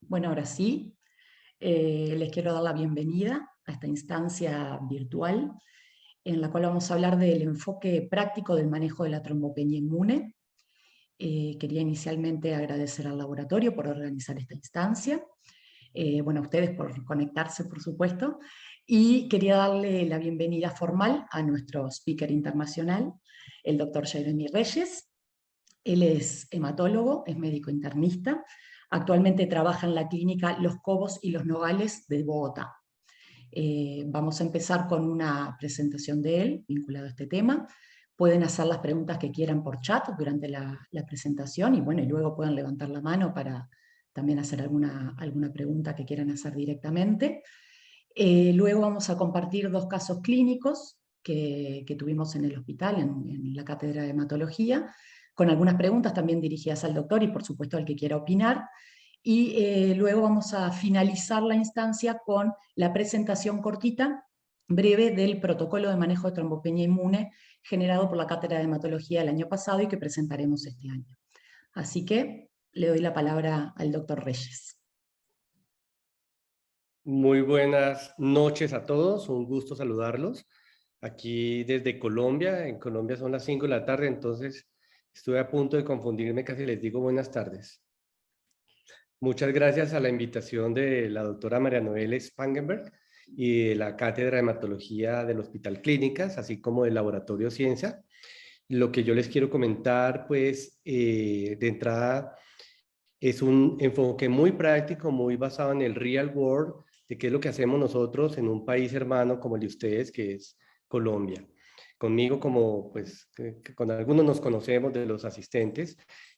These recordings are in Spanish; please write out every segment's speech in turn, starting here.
Bueno, ahora sí, les quiero dar la bienvenida a esta instancia virtual en la cual vamos a hablar del enfoque práctico del manejo de la trombopenia inmune. Quería inicialmente agradecer al laboratorio por organizar esta instancia, bueno, a ustedes por conectarse, por supuesto, y quería darle la bienvenida formal a nuestro speaker internacional, el doctor Jeremy Reyes. Él es hematólogo, es médico internista. Actualmente trabaja en la clínica Los Cobos y Los Nogales de Bogotá. Vamos a empezar con una presentación de él vinculado a este tema. Pueden hacer las preguntas que quieran por chat durante la presentación y bueno, y luego pueden levantar la mano para también hacer alguna pregunta que quieran hacer directamente. Luego vamos a compartir dos casos clínicos que tuvimos en el hospital, en la cátedra de hematología, con algunas preguntas también dirigidas al doctor y por supuesto al que quiera opinar. Y luego vamos a finalizar la instancia con la presentación cortita, breve, del protocolo de manejo de trombopenia inmune generado por la cátedra de hematología el año pasado y que presentaremos este año. Así que le doy la palabra al doctor Reyes. Muy buenas noches a todos, un gusto saludarlos. Aquí desde Colombia, en Colombia son las 5 de la tarde, entonces estuve a punto de confundirme, casi les digo buenas tardes. Muchas gracias a la invitación de la doctora María Noel Spangenberg y de la Cátedra de Hematología del Hospital Clínicas, así como del Laboratorio Ciencia. Lo que yo les quiero comentar, pues, de entrada, es un enfoque muy práctico, muy basado en el real world, de qué es lo que hacemos nosotros en un país hermano como el de ustedes, que es Colombia. Conmigo, como pues que con algunos nos conocemos de los asistentes,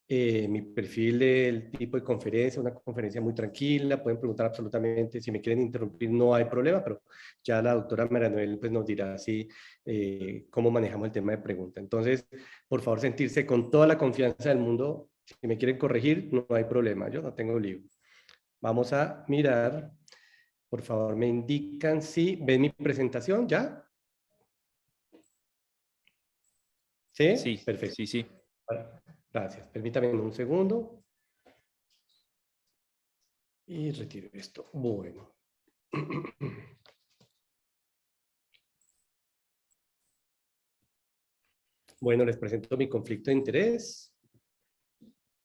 mi perfil del tipo de conferencia, una conferencia muy tranquila, pueden preguntar absolutamente, si me quieren interrumpir no hay problema, pero ya la doctora María Noel pues, nos dirá así cómo manejamos el tema de pregunta. Entonces, por favor, sentirse con toda la confianza del mundo. Si me quieren corregir, no hay problema, yo no tengo lío. Vamos a mirar, por favor, me indican si ven mi presentación, ¿ya? ¿Sí? Sí, Perfecto. sí, sí. Gracias. Permítame un segundo. Y retiro esto. Bueno. Bueno, les presento mi conflicto de interés.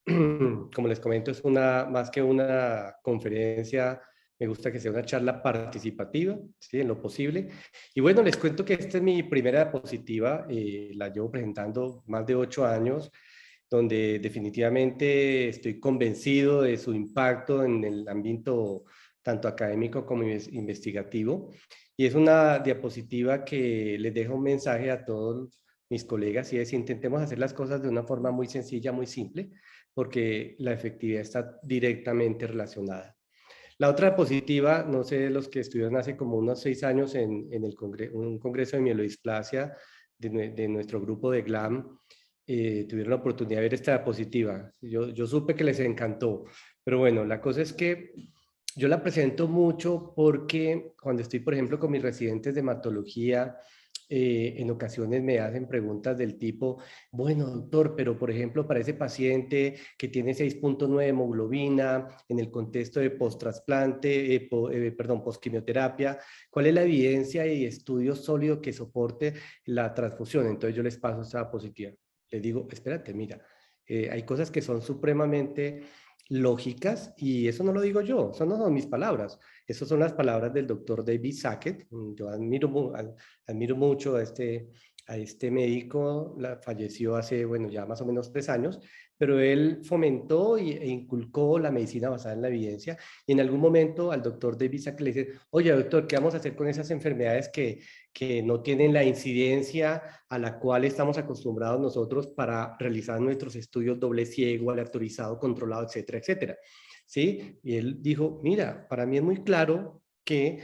Como les comento, es más que una conferencia, me gusta que sea una charla participativa, ¿sí? En lo posible. Y bueno, les cuento que esta es mi primera diapositiva, la llevo presentando más de 8 años, donde definitivamente estoy convencido de su impacto en el ámbito tanto académico como investigativo. Y es una diapositiva que les deja un mensaje a todos mis colegas y es: intentemos hacer las cosas de una forma muy sencilla, muy simple, porque la efectividad está directamente relacionada. La otra diapositiva, no sé, los que estudiaron hace como unos 6 años en un congreso de mielodisplasia de nuestro grupo de GLAM, tuvieron la oportunidad de ver esta diapositiva. Yo supe que les encantó, pero bueno, la cosa es que yo la presento mucho porque cuando estoy, por ejemplo, con mis residentes de hematología, en ocasiones me hacen preguntas del tipo: bueno, doctor, pero por ejemplo, para ese paciente que tiene 6.9 hemoglobina en el contexto de post-trasplante, post-quimioterapia, ¿cuál es la evidencia y estudio sólido que soporte la transfusión? Entonces yo les paso esa positiva. Les digo: espérate, mira, hay cosas que son supremamente lógicas y eso no lo digo yo, eso no son mis palabras, esas son las palabras del doctor David Sackett. Yo admiro mucho a este médico, falleció hace, bueno, ya más o menos 3 años, pero él fomentó e inculcó la medicina basada en la evidencia, y en algún momento al doctor David Sackett le dice: oye, doctor, ¿qué vamos a hacer con esas enfermedades que no tienen la incidencia a la cual estamos acostumbrados nosotros para realizar nuestros estudios doble ciego, aleatorizado, controlado, etcétera, etcétera? ¿Sí? Y él dijo: mira, para mí es muy claro que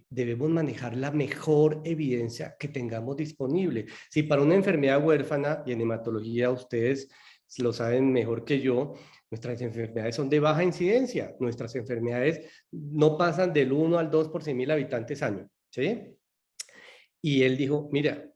debemos manejar la mejor evidencia que tengamos disponible. Si para una enfermedad huérfana, y en hematología ustedes lo saben mejor que yo, nuestras enfermedades son de baja incidencia, nuestras enfermedades no pasan del 1 al 2 por 100.000 habitantes año, ¿sí? Y él dijo: mira,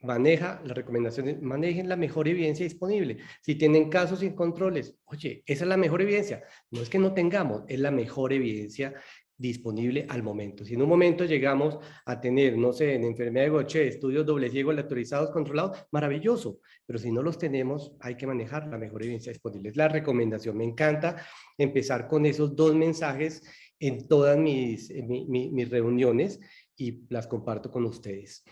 maneja las recomendaciones, manejen la mejor evidencia disponible. Si tienen casos sin controles, oye, esa es la mejor evidencia. No es que no tengamos, es la mejor evidencia disponible al momento. Si en un momento llegamos a tener, no sé, en enfermedad de Gaucher, estudios doble ciego, aleatorizados, controlados, maravilloso. Pero si no los tenemos, hay que manejar la mejor evidencia disponible. Es la recomendación. Me encanta empezar con esos dos mensajes en todas mis reuniones y las comparto con ustedes.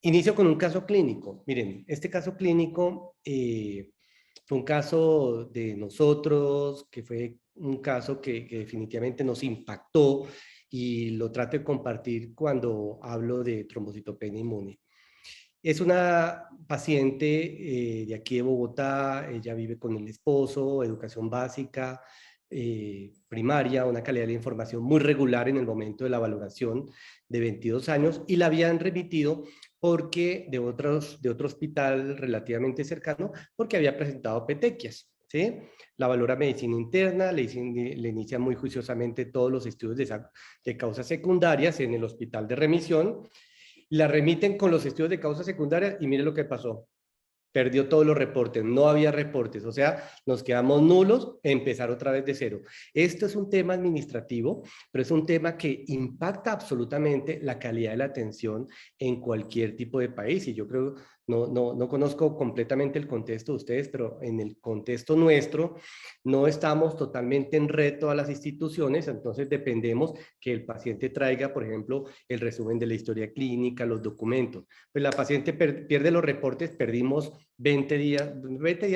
Inicio con un caso clínico. Miren, este caso clínico fue un caso de nosotros, que fue un caso que definitivamente nos impactó y lo trato de compartir cuando hablo de trombocitopenia inmune. Es una paciente de aquí de Bogotá, ella vive con el esposo, educación básica, primaria, una calidad de la información muy regular en el momento de la valoración, de 22 años, y la habían remitido porque de otro hospital relativamente cercano, porque había presentado petequias, ¿sí? La valora medicina interna, le inicia muy juiciosamente todos los estudios de causas secundarias en el hospital de remisión, la remiten con los estudios de causa secundaria y mire lo que pasó. Perdió todos los reportes, no había reportes, o sea, nos quedamos nulos, empezar otra vez de cero. Esto es un tema administrativo, pero es un tema que impacta absolutamente la calidad de la atención en cualquier tipo de país, y yo creo, no conozco completamente el contexto de ustedes, pero en el contexto nuestro no estamos totalmente en reto a las instituciones, entonces dependemos que el paciente traiga, por ejemplo, el resumen de la historia clínica, los documentos. Pues la paciente pierde los reportes, perdimos 20 días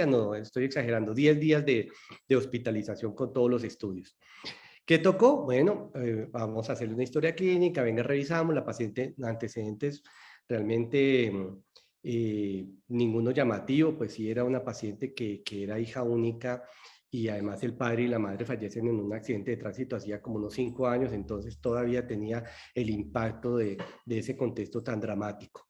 no, estoy exagerando, 10 días de hospitalización con todos los estudios. ¿Qué tocó? Bueno, vamos a hacer una historia clínica, venga, revisamos, la paciente, antecedentes realmente ninguno llamativo, pues sí era una paciente que era hija única y además el padre y la madre fallecen en un accidente de tránsito hacía como unos 5 años, entonces todavía tenía el impacto de ese contexto tan dramático.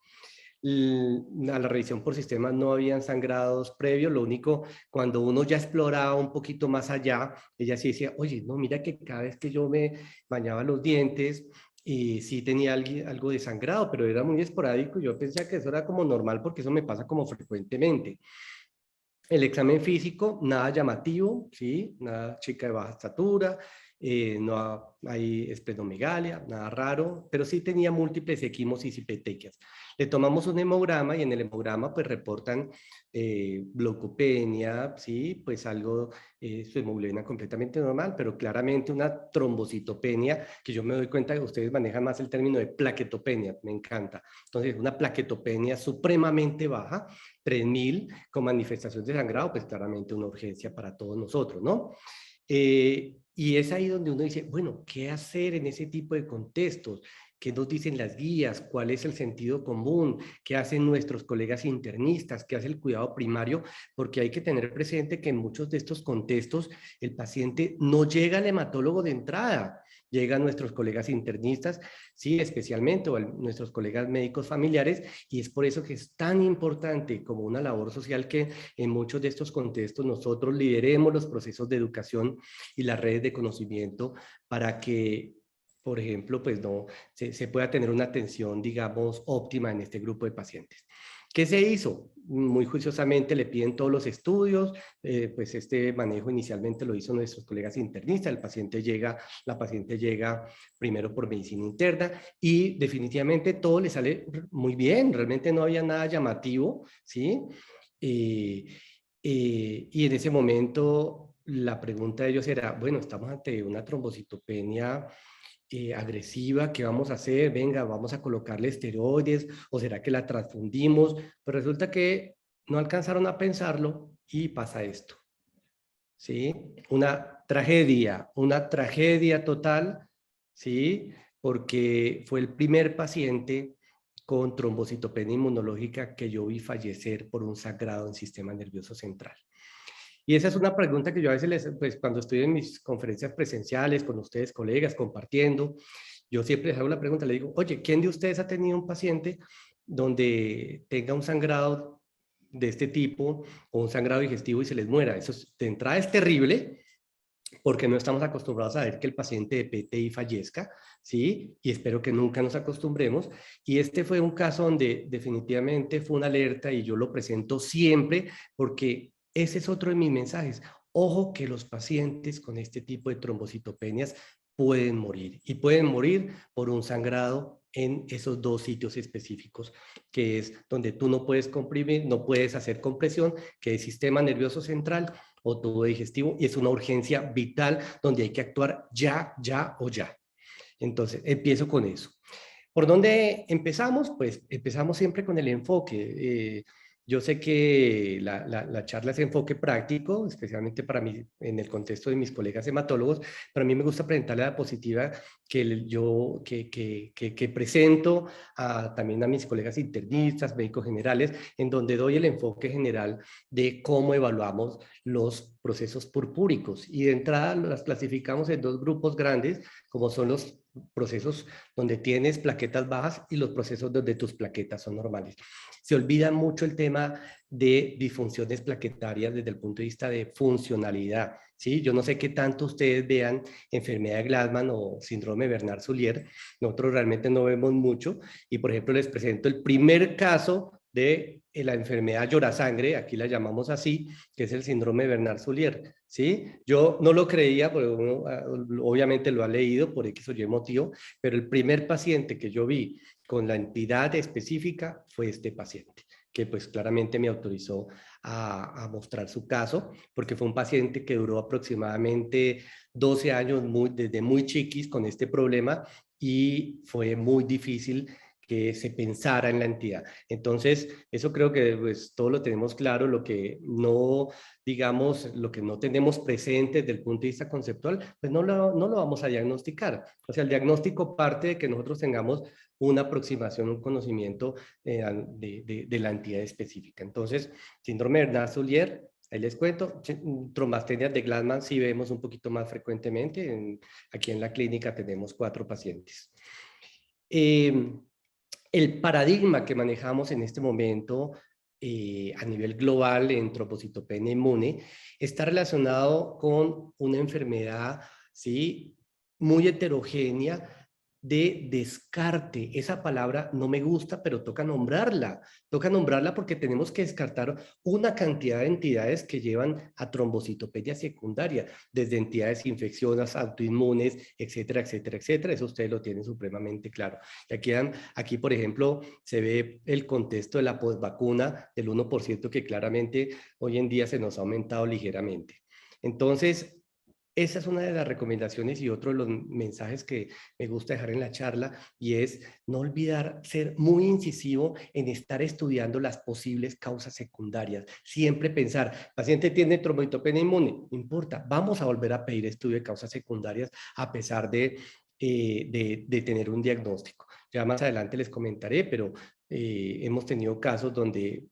A la revisión por sistemas no habían sangrados previos, lo único, cuando uno ya exploraba un poquito más allá, ella sí decía, oye, no, mira que cada vez que yo me bañaba los dientes, y sí tenía algo de sangrado, pero era muy esporádico, yo pensé que eso era como normal porque eso me pasa como frecuentemente. El examen físico, nada llamativo, ¿sí? Nada chica de baja estatura, no hay esplenomegalia, nada raro, pero sí tenía múltiples equimosis y petequias. Le tomamos un hemograma y en el hemograma pues reportan glaucopenia, ¿sí? Pues algo, su hemoglobina completamente normal, pero claramente una trombocitopenia, que yo me doy cuenta que ustedes manejan más el término de plaquetopenia, me encanta. Entonces, una plaquetopenia supremamente baja, 3000 con manifestación de sangrado, pues claramente una urgencia para todos nosotros, ¿no? Y es ahí donde uno dice, bueno, ¿qué hacer en ese tipo de contextos? ¿Qué nos dicen las guías? ¿Cuál es el sentido común? ¿Qué hacen nuestros colegas internistas? ¿Qué hace el cuidado primario? Porque hay que tener presente que en muchos de estos contextos el paciente no llega al hematólogo de entrada, llega a nuestros colegas internistas, sí, especialmente, o a nuestros colegas médicos familiares, y es por eso que es tan importante como una labor social que en muchos de estos contextos nosotros lideremos los procesos de educación y las redes de conocimiento para que, por ejemplo, pues no se pueda tener una atención, digamos, óptima en este grupo de pacientes. ¿Qué se hizo? Muy juiciosamente le piden todos los estudios, pues este manejo inicialmente lo hizo nuestros colegas internistas, la paciente llega primero por medicina interna y definitivamente todo le sale muy bien, realmente no había nada llamativo, ¿sí? Y en ese momento la pregunta de ellos era, bueno, estamos ante una trombocitopenia agresiva, ¿qué vamos a hacer? Venga, vamos a colocarle esteroides, o será que la transfundimos, pero resulta que no alcanzaron a pensarlo y pasa esto, ¿sí? Una tragedia total, ¿sí? Porque fue el primer paciente con trombocitopenia inmunológica que yo vi fallecer por un sangrado en sistema nervioso central. Y esa es una pregunta que yo a veces, pues cuando estoy en mis conferencias presenciales con ustedes, colegas, compartiendo, yo siempre les hago la pregunta, le digo, oye, ¿quién de ustedes ha tenido un paciente donde tenga un sangrado de este tipo o un sangrado digestivo y se les muera? Eso de entrada es terrible, porque no estamos acostumbrados a ver que el paciente de PTI fallezca, ¿sí? Y espero que nunca nos acostumbremos. Y este fue un caso donde definitivamente fue una alerta y yo lo presento siempre porque ese es otro de mis mensajes. Ojo que los pacientes con este tipo de trombocitopenias pueden morir y pueden morir por un sangrado en esos dos sitios específicos, que es donde tú no puedes comprimir, no puedes hacer compresión, que es sistema nervioso central o tubo digestivo, y es una urgencia vital donde hay que actuar ya, ya o ya. Entonces, empiezo con eso. ¿Por dónde empezamos? Pues empezamos siempre con el enfoque. Yo sé que la charla es enfoque práctico, especialmente para mí, en el contexto de mis colegas hematólogos, pero a mí me gusta presentar la diapositiva que presento también a mis colegas internistas, médicos generales, en donde doy el enfoque general de cómo evaluamos los procesos purpúricos. Y de entrada las clasificamos en dos grupos grandes, como son los procesos donde tienes plaquetas bajas y los procesos donde tus plaquetas son normales. Se olvida mucho el tema de disfunciones plaquetarias desde el punto de vista de funcionalidad, ¿sí? Yo no sé qué tanto ustedes vean enfermedad de Glassman o síndrome de Bernard-Soulier, nosotros realmente no vemos mucho, y por ejemplo les presento el primer caso de la enfermedad llorasangre, aquí la llamamos así, que es el síndrome de Bernard-Soulier, ¿sí? Yo no lo creía, porque uno obviamente lo ha leído por X o Y motivo, pero el primer paciente que yo vi con la entidad específica fue este paciente, que pues claramente me autorizó a mostrar su caso, porque fue un paciente que duró aproximadamente 12 años desde muy chiquis con este problema y fue muy difícil que se pensara en la entidad. Entonces, eso creo que pues todo lo tenemos claro, lo que no, digamos, lo que no tenemos presente desde el punto de vista conceptual, pues no lo vamos a diagnosticar. O sea, el diagnóstico parte de que nosotros tengamos una aproximación, un conocimiento de la entidad específica. Entonces, síndrome de Bernard-Soulier, ahí les cuento, trombastenias de Glassman sí vemos un poquito más frecuentemente. Aquí en la clínica tenemos 4 pacientes. El paradigma que manejamos en este momento a nivel global en trombocitopenia inmune está relacionado con una enfermedad, ¿sí?, muy heterogénea de descarte. Esa palabra no me gusta, pero toca nombrarla porque tenemos que descartar una cantidad de entidades que llevan a trombocitopenia secundaria, desde entidades infecciosas, autoinmunes, etcétera, etcétera, etcétera. Eso ustedes lo tienen supremamente claro. Y aquí, por ejemplo, se ve el contexto de la postvacuna del 1% que claramente hoy en día se nos ha aumentado ligeramente. Entonces, esa es una de las recomendaciones y otro de los mensajes que me gusta dejar en la charla, y es no olvidar ser muy incisivo en estar estudiando las posibles causas secundarias. Siempre pensar, paciente tiene trombocitopenia inmune, no importa, vamos a volver a pedir estudio de causas secundarias a pesar de tener un diagnóstico. Ya más adelante les comentaré, pero hemos tenido casos donde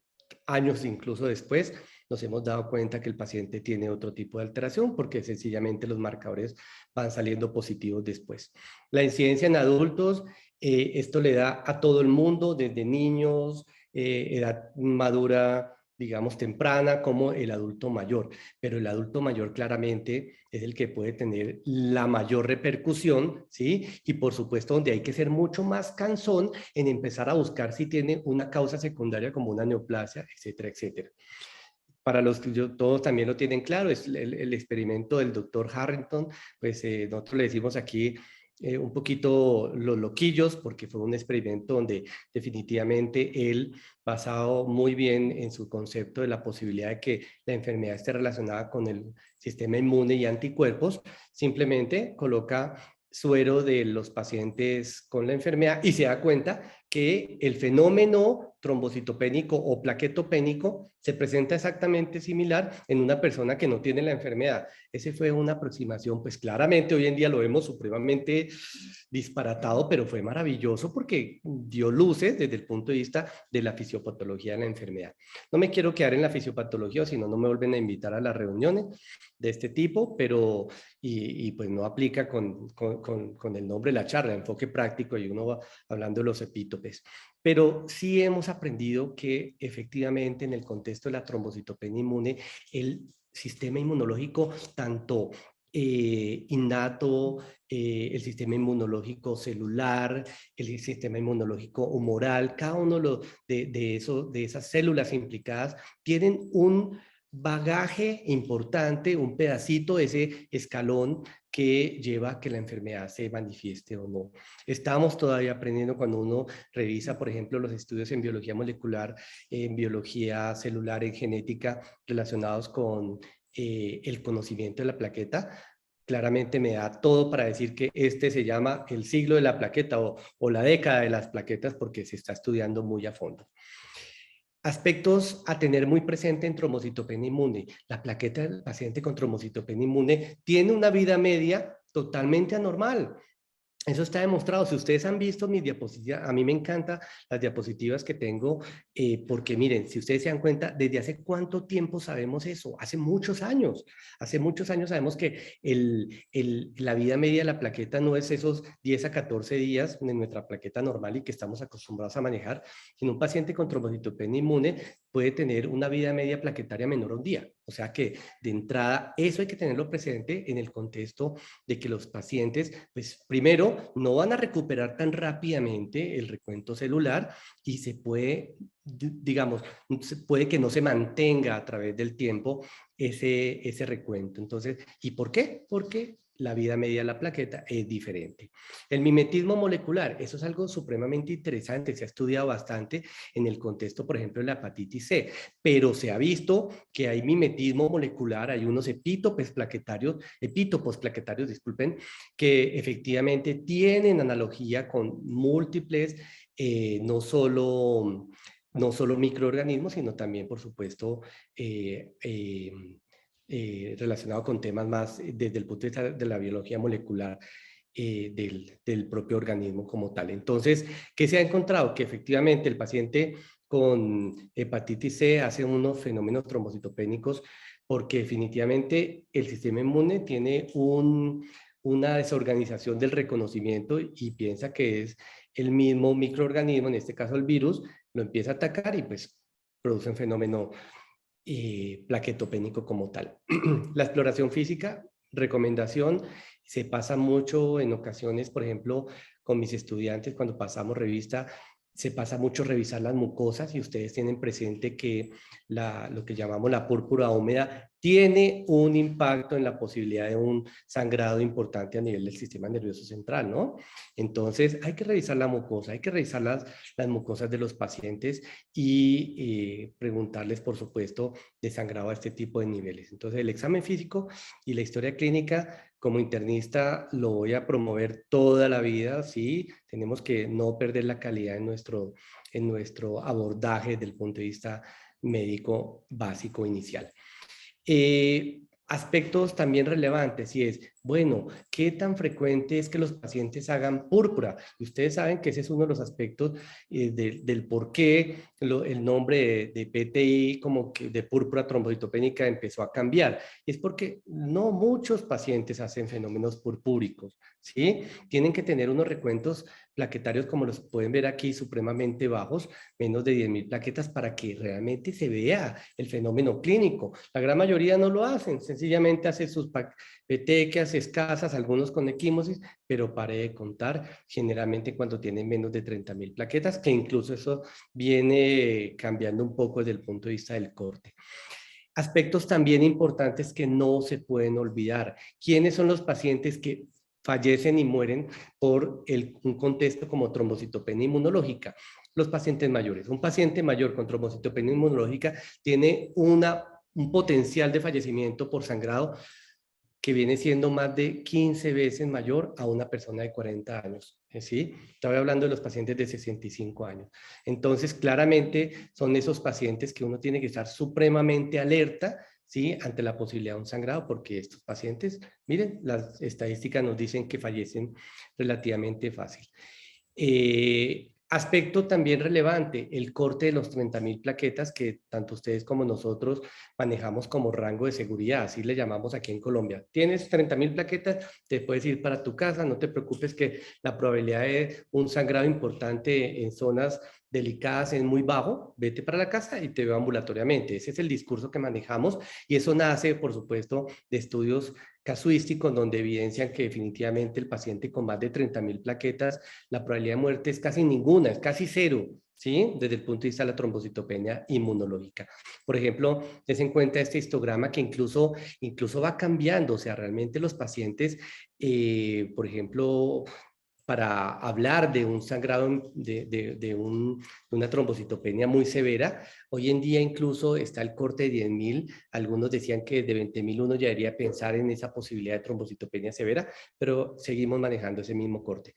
años incluso después nos hemos dado cuenta que el paciente tiene otro tipo de alteración porque sencillamente los marcadores van saliendo positivos después. La incidencia en adultos, esto le da a todo el mundo, desde niños, edad madura, digamos temprana, como el adulto mayor, pero el adulto mayor claramente es el que puede tener la mayor repercusión, ¿sí? Y por supuesto donde hay que ser mucho más cansón en empezar a buscar si tiene una causa secundaria como una neoplasia, etcétera, etcétera. Para los que todos también lo tienen claro, es el experimento del doctor Harrington, pues nosotros le decimos aquí un poquito los loquillos, porque fue un experimento donde definitivamente él, basado muy bien en su concepto de la posibilidad de que la enfermedad esté relacionada con el sistema inmune y anticuerpos, simplemente coloca suero de los pacientes con la enfermedad y se da cuenta que el fenómeno trombocitopénico o plaquetopénico se presenta exactamente similar en una persona que no tiene la enfermedad. Esa fue una aproximación, pues claramente hoy en día lo vemos supremamente disparatado, pero fue maravilloso porque dio luces desde el punto de vista de la fisiopatología de la enfermedad. No me quiero quedar en la fisiopatología, sino no me vuelven a invitar a las reuniones de este tipo, pero y pues no aplica con el nombre de la charla, enfoque práctico, y uno va hablando de los epítopes. Pero sí hemos aprendido que efectivamente en el contexto de la trombocitopenia inmune, el sistema inmunológico, tanto innato, el sistema inmunológico celular, el sistema inmunológico humoral, cada uno de esas células implicadas tienen un bagaje importante, un pedacito de ese escalón que lleva a que la enfermedad se manifieste o no. Estamos todavía aprendiendo cuando uno revisa, por ejemplo, los estudios en biología molecular, en biología celular, en genética, relacionados con el conocimiento de la plaqueta. Claramente me da todo para decir que este se llama el siglo de la plaqueta o la década de las plaquetas porque se está estudiando muy a fondo. Aspectos a tener muy presente en trombocitopenia inmune. La plaqueta del paciente con trombocitopenia inmune tiene una vida media totalmente anormal. Eso está demostrado. Si ustedes han visto mis diapositivas, a mí me encantan las diapositivas que tengo, porque miren, si ustedes se dan cuenta, ¿desde hace cuánto tiempo sabemos eso? Hace muchos años. Hace muchos años sabemos que la vida media de la plaqueta no es esos 10 a 14 días en nuestra plaqueta normal y que estamos acostumbrados a manejar, sino un paciente con trombocitopenia inmune puede tener una vida media plaquetaria menor a un día. O sea que de entrada eso hay que tenerlo presente en el contexto de que los pacientes, pues primero, no van a recuperar tan rápidamente el recuento celular y se puede, digamos, puede que no se mantenga a través del tiempo ese recuento. Entonces, ¿y por qué? Porque la vida media de la plaqueta es diferente. El mimetismo molecular, eso es algo supremamente interesante, se ha estudiado bastante en el contexto, por ejemplo, de la hepatitis C, pero se ha visto que hay mimetismo molecular, hay unos epítopos plaquetarios, disculpen, que efectivamente tienen analogía con múltiples, no solo microorganismos, sino también, por supuesto, relacionado con temas más desde el punto de vista de la biología molecular del propio organismo como tal. Entonces, ¿qué se ha encontrado? Que efectivamente el paciente con hepatitis C hace unos fenómenos trombocitopénicos porque definitivamente el sistema inmune tiene una desorganización del reconocimiento y piensa que es el mismo microorganismo, en este caso el virus, lo empieza a atacar y pues produce un fenómeno plaquetopénico como tal. La exploración física, recomendación, se pasa mucho en ocasiones, por ejemplo, con mis estudiantes cuando pasamos revista, se pasa mucho revisar las mucosas y ustedes tienen presente que lo que llamamos la púrpura húmeda tiene un impacto en la posibilidad de un sangrado importante a nivel del sistema nervioso central, ¿no? Entonces hay que revisar la mucosa, hay que revisar las mucosas de los pacientes y preguntarles, por supuesto, de sangrado a este tipo de niveles. Entonces el examen físico y la historia clínica como internista lo voy a promover toda la vida, sí, tenemos que no perder la calidad en nuestro abordaje desde el punto de vista médico básico inicial. Aspectos también relevantes y es, bueno, ¿qué tan frecuente es que los pacientes hagan púrpura? Y ustedes saben que ese es uno de los aspectos del por qué el nombre de PTI como que de púrpura trombocitopénica empezó a cambiar. Es porque no muchos pacientes hacen fenómenos purpúricos, ¿sí? Tienen que tener unos recuentos plaquetarios como los pueden ver aquí supremamente bajos, menos de 10.000 plaquetas para que realmente se vea el fenómeno clínico. La gran mayoría no lo hacen, sencillamente hacen sus petequias escasas, algunos con equimosis, pero pare de contar generalmente cuando tienen menos de 30.000 plaquetas, que incluso eso viene cambiando un poco desde el punto de vista del corte. Aspectos también importantes que no se pueden olvidar. ¿Quiénes son los pacientes que fallecen y mueren por un contexto como trombocitopenia inmunológica? Los pacientes mayores. Un paciente mayor con trombocitopenia inmunológica tiene un potencial de fallecimiento por sangrado que viene siendo más de 15 veces mayor a una persona de 40 años. ¿Sí? Estaba hablando de los pacientes de 65 años. Entonces, claramente son esos pacientes que uno tiene que estar supremamente alerta, ¿sí? Ante la posibilidad de un sangrado, porque estos pacientes, miren, las estadísticas nos dicen que fallecen relativamente fácil. Aspecto también relevante, el corte de los 30.000 plaquetas que tanto ustedes como nosotros manejamos como rango de seguridad, así le llamamos aquí en Colombia. Tienes 30.000 plaquetas, te puedes ir para tu casa, no te preocupes que la probabilidad de un sangrado importante en zonas delicadas es muy bajo, vete para la casa y te veo ambulatoriamente. Ese es el discurso que manejamos y eso nace, por supuesto, de estudios casuísticos donde evidencian que definitivamente el paciente con más de 30.000 plaquetas, la probabilidad de muerte es casi ninguna, es casi cero, ¿sí? Desde el punto de vista de la trombocitopenia inmunológica. Por ejemplo, des en cuenta este histograma que incluso va cambiando, o sea, realmente los pacientes, por ejemplo, para hablar de un sangrado, de una trombocitopenia muy severa. Hoy en día incluso está el corte de 10.000. Algunos decían que de 20.000 uno ya debería pensar en esa posibilidad de trombocitopenia severa, pero seguimos manejando ese mismo corte.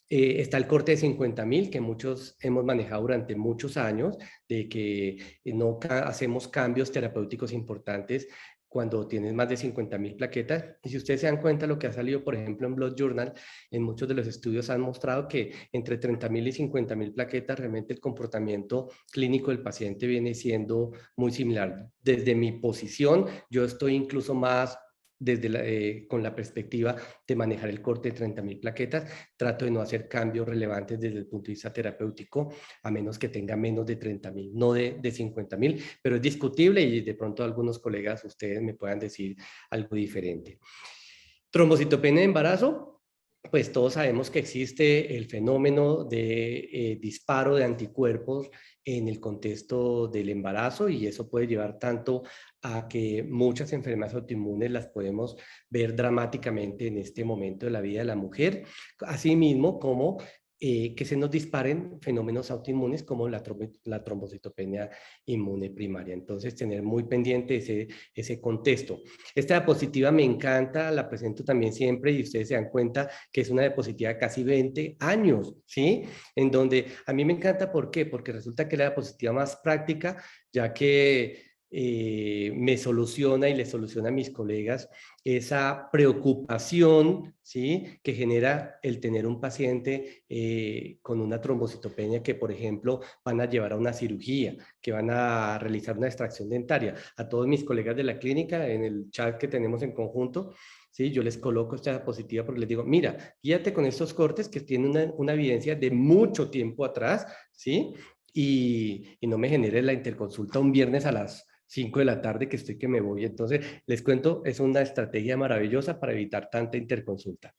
Está el corte de 50.000 que muchos hemos manejado durante muchos años, de que no hacemos cambios terapéuticos importantes cuando tienes más de 50.000 plaquetas. Y si ustedes se dan cuenta, lo que ha salido, por ejemplo, en Blood Journal, en muchos de los estudios han mostrado que entre 30.000 y 50.000 plaquetas, realmente el comportamiento clínico del paciente viene siendo muy similar. Desde mi posición, yo estoy incluso más con la perspectiva de manejar el corte de 30.000 plaquetas. Trato de no hacer cambios relevantes desde el punto de vista terapéutico, a menos que tenga menos de 30.000, no de 50.000, pero es discutible y de pronto algunos colegas, ustedes me puedan decir algo diferente. Trombocitopenia de embarazo, pues todos sabemos que existe el fenómeno de disparo de anticuerpos en el contexto del embarazo y eso puede llevar tanto a que muchas enfermedades autoinmunes las podemos ver dramáticamente en este momento de la vida de la mujer, asimismo como que se nos disparen fenómenos autoinmunes como la trombocitopenia inmune primaria. Entonces, tener muy pendiente ese contexto. Esta diapositiva me encanta, la presento también siempre y ustedes se dan cuenta que es una diapositiva de casi 20 años, ¿sí? En donde a mí me encanta, ¿por qué? Porque resulta que es la diapositiva más práctica, ya que me soluciona y le soluciona a mis colegas esa preocupación, ¿sí? Que genera el tener un paciente con una trombocitopenia que, por ejemplo, van a llevar a una cirugía, que van a realizar una extracción dentaria. A todos mis colegas de la clínica, en el chat que tenemos en conjunto, ¿sí? Yo les coloco esta diapositiva porque les digo, mira, guíate con estos cortes que tienen una evidencia de mucho tiempo atrás, ¿sí? Y no me genere la interconsulta un viernes a las 5 de la tarde que estoy que me voy. Entonces, les cuento, es una estrategia maravillosa para evitar tanta interconsulta.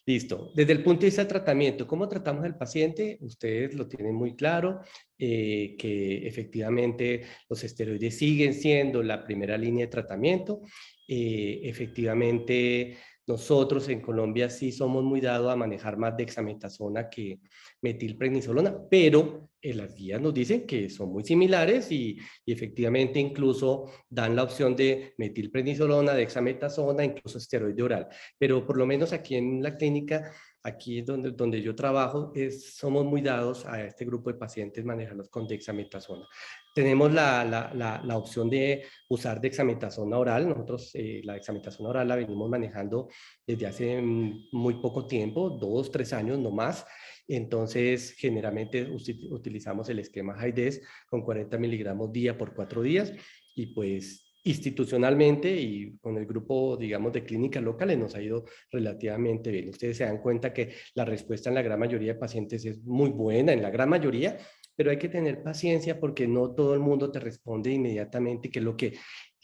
Listo. Desde el punto de vista del tratamiento, ¿cómo tratamos al paciente? Ustedes lo tienen muy claro, que efectivamente los esteroides siguen siendo la primera línea de tratamiento. Efectivamente, nosotros en Colombia sí somos muy dados a manejar más dexametasona que metilprednisolona, pero las guías nos dicen que son muy similares y efectivamente incluso dan la opción de metilprednisolona, dexametasona, incluso esteroide oral. Pero por lo menos aquí en la clínica, aquí es donde yo trabajo, somos muy dados a este grupo de pacientes manejarlos con dexametasona. Tenemos la opción de usar dexametasona oral. Nosotros la dexametasona oral la venimos manejando desde hace muy poco tiempo, 2, 3 años no más. Entonces, generalmente utilizamos el esquema High-Des con 40 miligramos día por 4 días y pues institucionalmente y con el grupo, digamos, de clínicas locales nos ha ido relativamente bien. Ustedes se dan cuenta que la respuesta en la gran mayoría de pacientes es muy buena, en la gran mayoría, pero hay que tener paciencia porque no todo el mundo te responde inmediatamente, que es lo que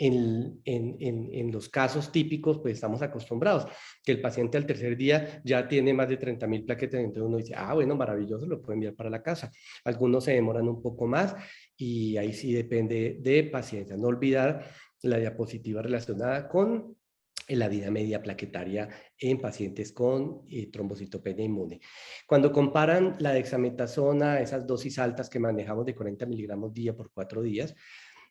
en los casos típicos pues estamos acostumbrados, que el paciente al tercer día ya tiene más de 30.000 plaquetas, entonces uno dice, ah, bueno, maravilloso, lo puedo enviar para la casa. Algunos se demoran un poco más y ahí sí depende de paciencia. No olvidar la diapositiva relacionada con la vida media plaquetaria en pacientes con trombocitopenia inmune. Cuando comparan la dexametasona, esas dosis altas que manejamos de 40 miligramos día por 4 días,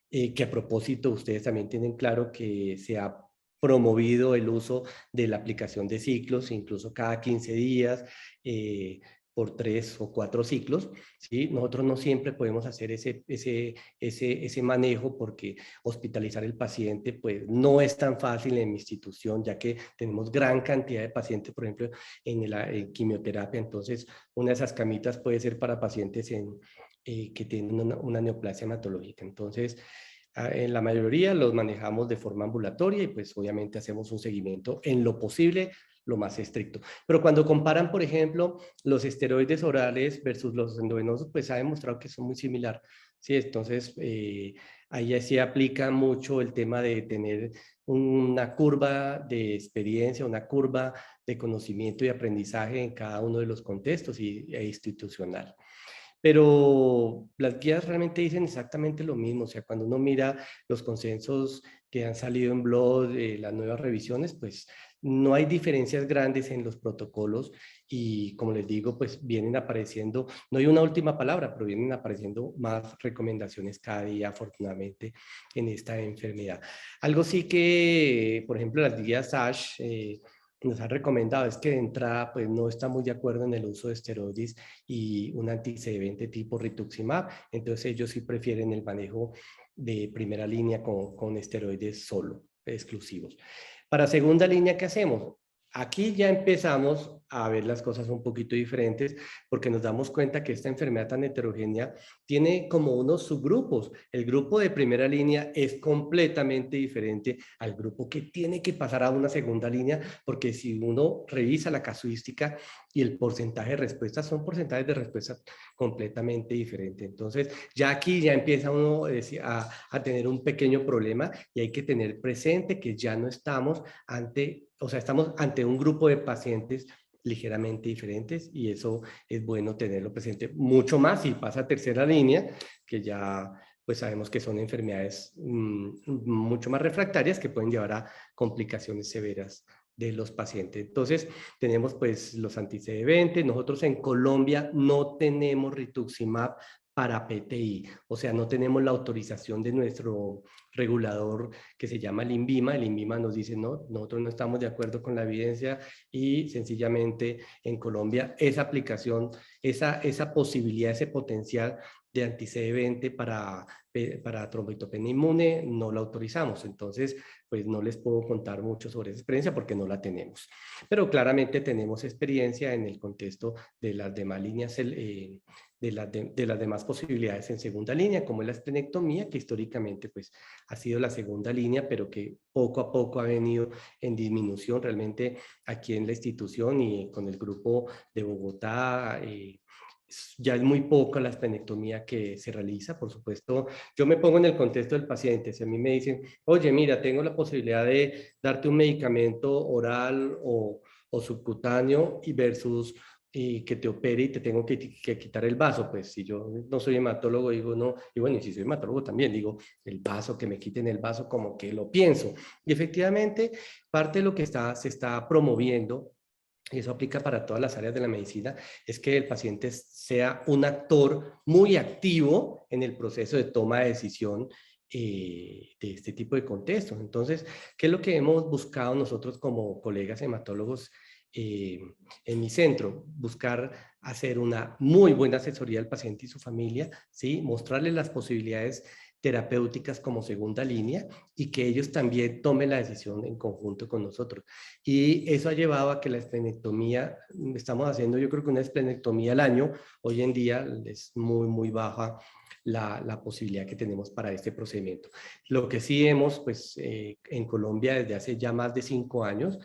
que a propósito ustedes también tienen claro que se ha promovido el uso de la aplicación de ciclos, incluso cada 15 días, por 3 o 4 ciclos, ¿sí? Nosotros no siempre podemos hacer ese manejo porque hospitalizar el paciente pues no es tan fácil en mi institución, ya que tenemos gran cantidad de pacientes, por ejemplo, en quimioterapia. Entonces, una de esas camitas puede ser para pacientes que tienen una neoplasia hematológica. Entonces, En la mayoría los manejamos de forma ambulatoria y pues obviamente hacemos un seguimiento en lo posible lo más estricto. Pero cuando comparan, por ejemplo, los esteroides orales versus los endovenosos, pues ha demostrado que son muy similares. Sí, entonces ahí ya sí aplica mucho el tema de tener una curva de experiencia, una curva de conocimiento y aprendizaje en cada uno de los contextos e institucional. Pero las guías realmente dicen exactamente lo mismo, o sea, cuando uno mira los consensos que han salido en blog, las nuevas revisiones, pues no hay diferencias grandes en los protocolos y como les digo, pues vienen apareciendo, no hay una última palabra, pero vienen apareciendo más recomendaciones cada día, afortunadamente, en esta enfermedad. Algo sí que, por ejemplo, las guías ASH nos han recomendado es que de entrada, pues no está muy de acuerdo en el uso de esteroides y un anticedente tipo rituximab, entonces ellos sí prefieren el manejo de primera línea con esteroides solo, exclusivos. Para segunda línea, ¿qué hacemos? Aquí ya empezamos a ver las cosas un poquito diferentes porque nos damos cuenta que esta enfermedad tan heterogénea tiene como unos subgrupos. El grupo de primera línea es completamente diferente al grupo que tiene que pasar a una segunda línea, porque si uno revisa la casuística y el porcentaje de respuestas, son porcentajes de respuestas completamente diferentes. Entonces, ya aquí ya empieza uno a tener un pequeño problema y hay que tener presente que ya no estamos ante, o sea, estamos ante un grupo de pacientes ligeramente diferentes y eso es bueno tenerlo presente. Mucho más si pasa a tercera línea, que ya pues sabemos que son enfermedades mucho más refractarias que pueden llevar a complicaciones severas de los pacientes. Entonces, tenemos pues los anti-CD20. Nosotros en Colombia no tenemos rituximab para PTI, o sea, no tenemos la autorización de nuestro regulador que se llama el INVIMA. El INVIMA nos dice, no, nosotros no estamos de acuerdo con la evidencia y sencillamente en Colombia esa aplicación, esa posibilidad, ese potencial de anti-CD20 para trombocytopenia inmune no la autorizamos. Entonces, pues no les puedo contar mucho sobre esa experiencia porque no la tenemos. Pero claramente tenemos experiencia en el contexto de las demás líneas, de las demás posibilidades en segunda línea, como es la esplenectomía, que históricamente pues ha sido la segunda línea, pero que poco a poco ha venido en disminución. Realmente aquí en la institución y con el grupo de Bogotá, ya es muy poca la esplenectomía que se realiza. Por supuesto, yo me pongo en el contexto del paciente. Si a mí me dicen, oye, mira, tengo la posibilidad de darte un medicamento oral o subcutáneo y versus que te opere y te tengo que quitar el vaso, pues si yo no soy hematólogo, digo no, y bueno, y si soy hematólogo también, digo, el vaso, que me quiten el vaso, como que lo pienso. Y efectivamente, parte de lo que se está promoviendo, y eso aplica para todas las áreas de la medicina, es que el paciente sea un actor muy activo en el proceso de toma de decisión de este tipo de contextos. Entonces, ¿qué es lo que hemos buscado nosotros como colegas hematólogos en mi centro? Buscar hacer una muy buena asesoría al paciente y su familia, ¿sí? Mostrarles las posibilidades terapéuticas como segunda línea y que ellos también tomen la decisión en conjunto con nosotros. Y eso ha llevado a que la esplenectomía, estamos haciendo yo creo que una esplenectomía al año, hoy en día es muy, muy baja la posibilidad que tenemos para este procedimiento. Lo que sí hemos, pues en Colombia desde hace ya más de 5 años,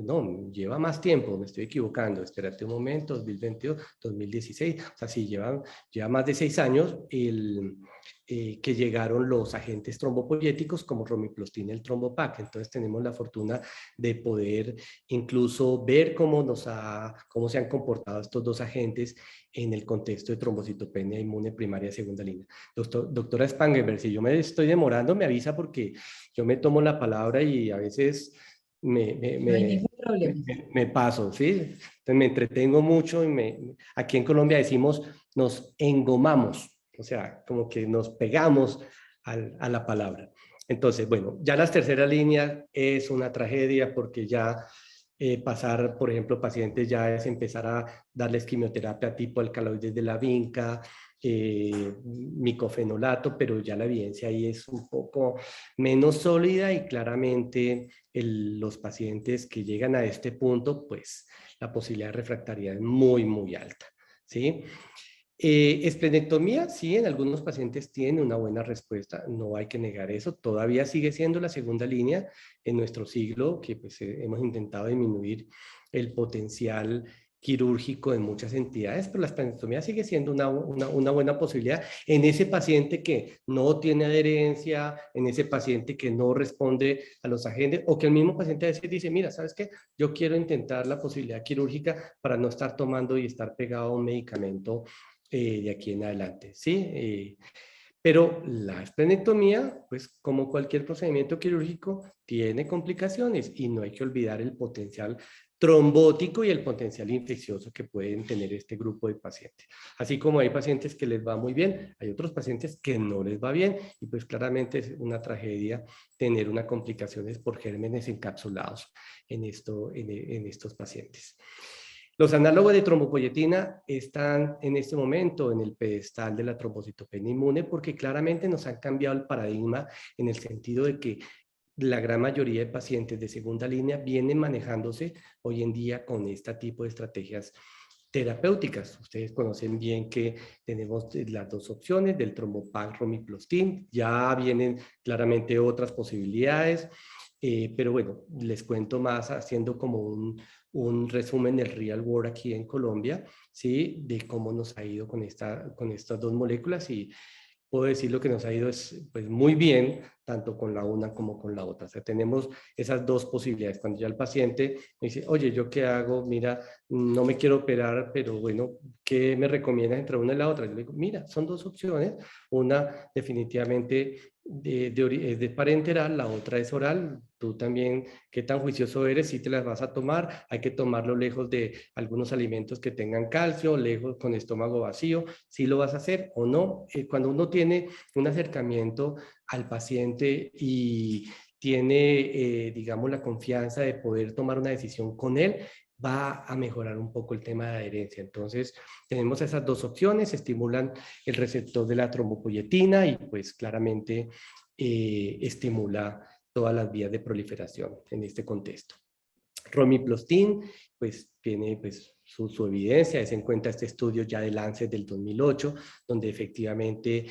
no, lleva más tiempo, me estoy equivocando, espérate un momento, 2022, 2016, o sea, sí, lleva más de 6 años que llegaron los agentes trombopoyéticos como romiplastina, el trombopac. Entonces tenemos la fortuna de poder incluso ver cómo se han comportado estos dos agentes en el contexto de trombocitopenia inmune primaria segunda línea. Doctora Spangenberg, si yo me estoy demorando, me avisa porque yo me tomo la palabra y a veces No hay ningún problema. me paso, ¿sí? Entonces me entretengo mucho y aquí en Colombia decimos nos engomamos, o sea, como que nos pegamos a la palabra. Entonces, bueno, ya las terceras líneas es una tragedia porque ya pasar, por ejemplo, pacientes ya es empezar a darles quimioterapia tipo alcaloides de la vinca, micofenolato, pero ya la evidencia ahí es un poco menos sólida y claramente los pacientes que llegan a este punto, pues la posibilidad de refractariedad es muy, muy alta, ¿sí? Esplenectomía, sí, en algunos pacientes tiene una buena respuesta, no hay que negar eso, todavía sigue siendo la segunda línea en nuestro siglo, que pues, hemos intentado disminuir el potencial quirúrgico en muchas entidades, pero la esplenectomía sigue siendo una buena posibilidad en ese paciente que no tiene adherencia, en ese paciente que no responde a los agentes, o que el mismo paciente a veces dice, mira, ¿sabes qué? Yo quiero intentar la posibilidad quirúrgica para no estar tomando y estar pegado a un medicamento de aquí en adelante, ¿sí? Pero la esplenectomía, pues como cualquier procedimiento quirúrgico, tiene complicaciones y no hay que olvidar el potencial trombótico y el potencial infeccioso que pueden tener este grupo de pacientes. Así como hay pacientes que les va muy bien, hay otros pacientes que no les va bien y pues claramente es una tragedia tener unas complicaciones por gérmenes encapsulados en estos pacientes. Los análogos de trombopoyetina están en este momento en el pedestal de la trombocitopenia inmune porque claramente nos han cambiado el paradigma en el sentido de que la gran mayoría de pacientes de segunda línea vienen manejándose hoy en día con este tipo de estrategias terapéuticas. Ustedes conocen bien que tenemos las dos opciones del trombopac romiplostim, ya vienen claramente otras posibilidades, pero bueno, les cuento más haciendo como un resumen del real world aquí en Colombia, ¿sí? De cómo nos ha ido con estas dos moléculas y puedo decir lo que nos ha ido es pues muy bien, tanto con la una como con la otra. O sea, tenemos esas dos posibilidades. Cuando ya el paciente me dice, oye, ¿yo qué hago? Mira, no me quiero operar, pero bueno, ¿qué me recomiendas entre una y la otra? Yo le digo, mira, son dos opciones. Una definitivamente de parenteral, la otra es oral. Tú también, qué tan juicioso eres, si te las vas a tomar, hay que tomarlo lejos de algunos alimentos que tengan calcio, lejos con estómago vacío, si lo vas a hacer o no. Cuando uno tiene un acercamiento al paciente y tiene, digamos, la confianza de poder tomar una decisión con él, va a mejorar un poco el tema de adherencia. Entonces, tenemos esas dos opciones, estimulan el receptor de la trombopoyetina y pues claramente estimula todas las vías de proliferación en este contexto. Romiplostim, pues tiene pues, su evidencia, se encuentra este estudio ya de Lancet del 2008, donde efectivamente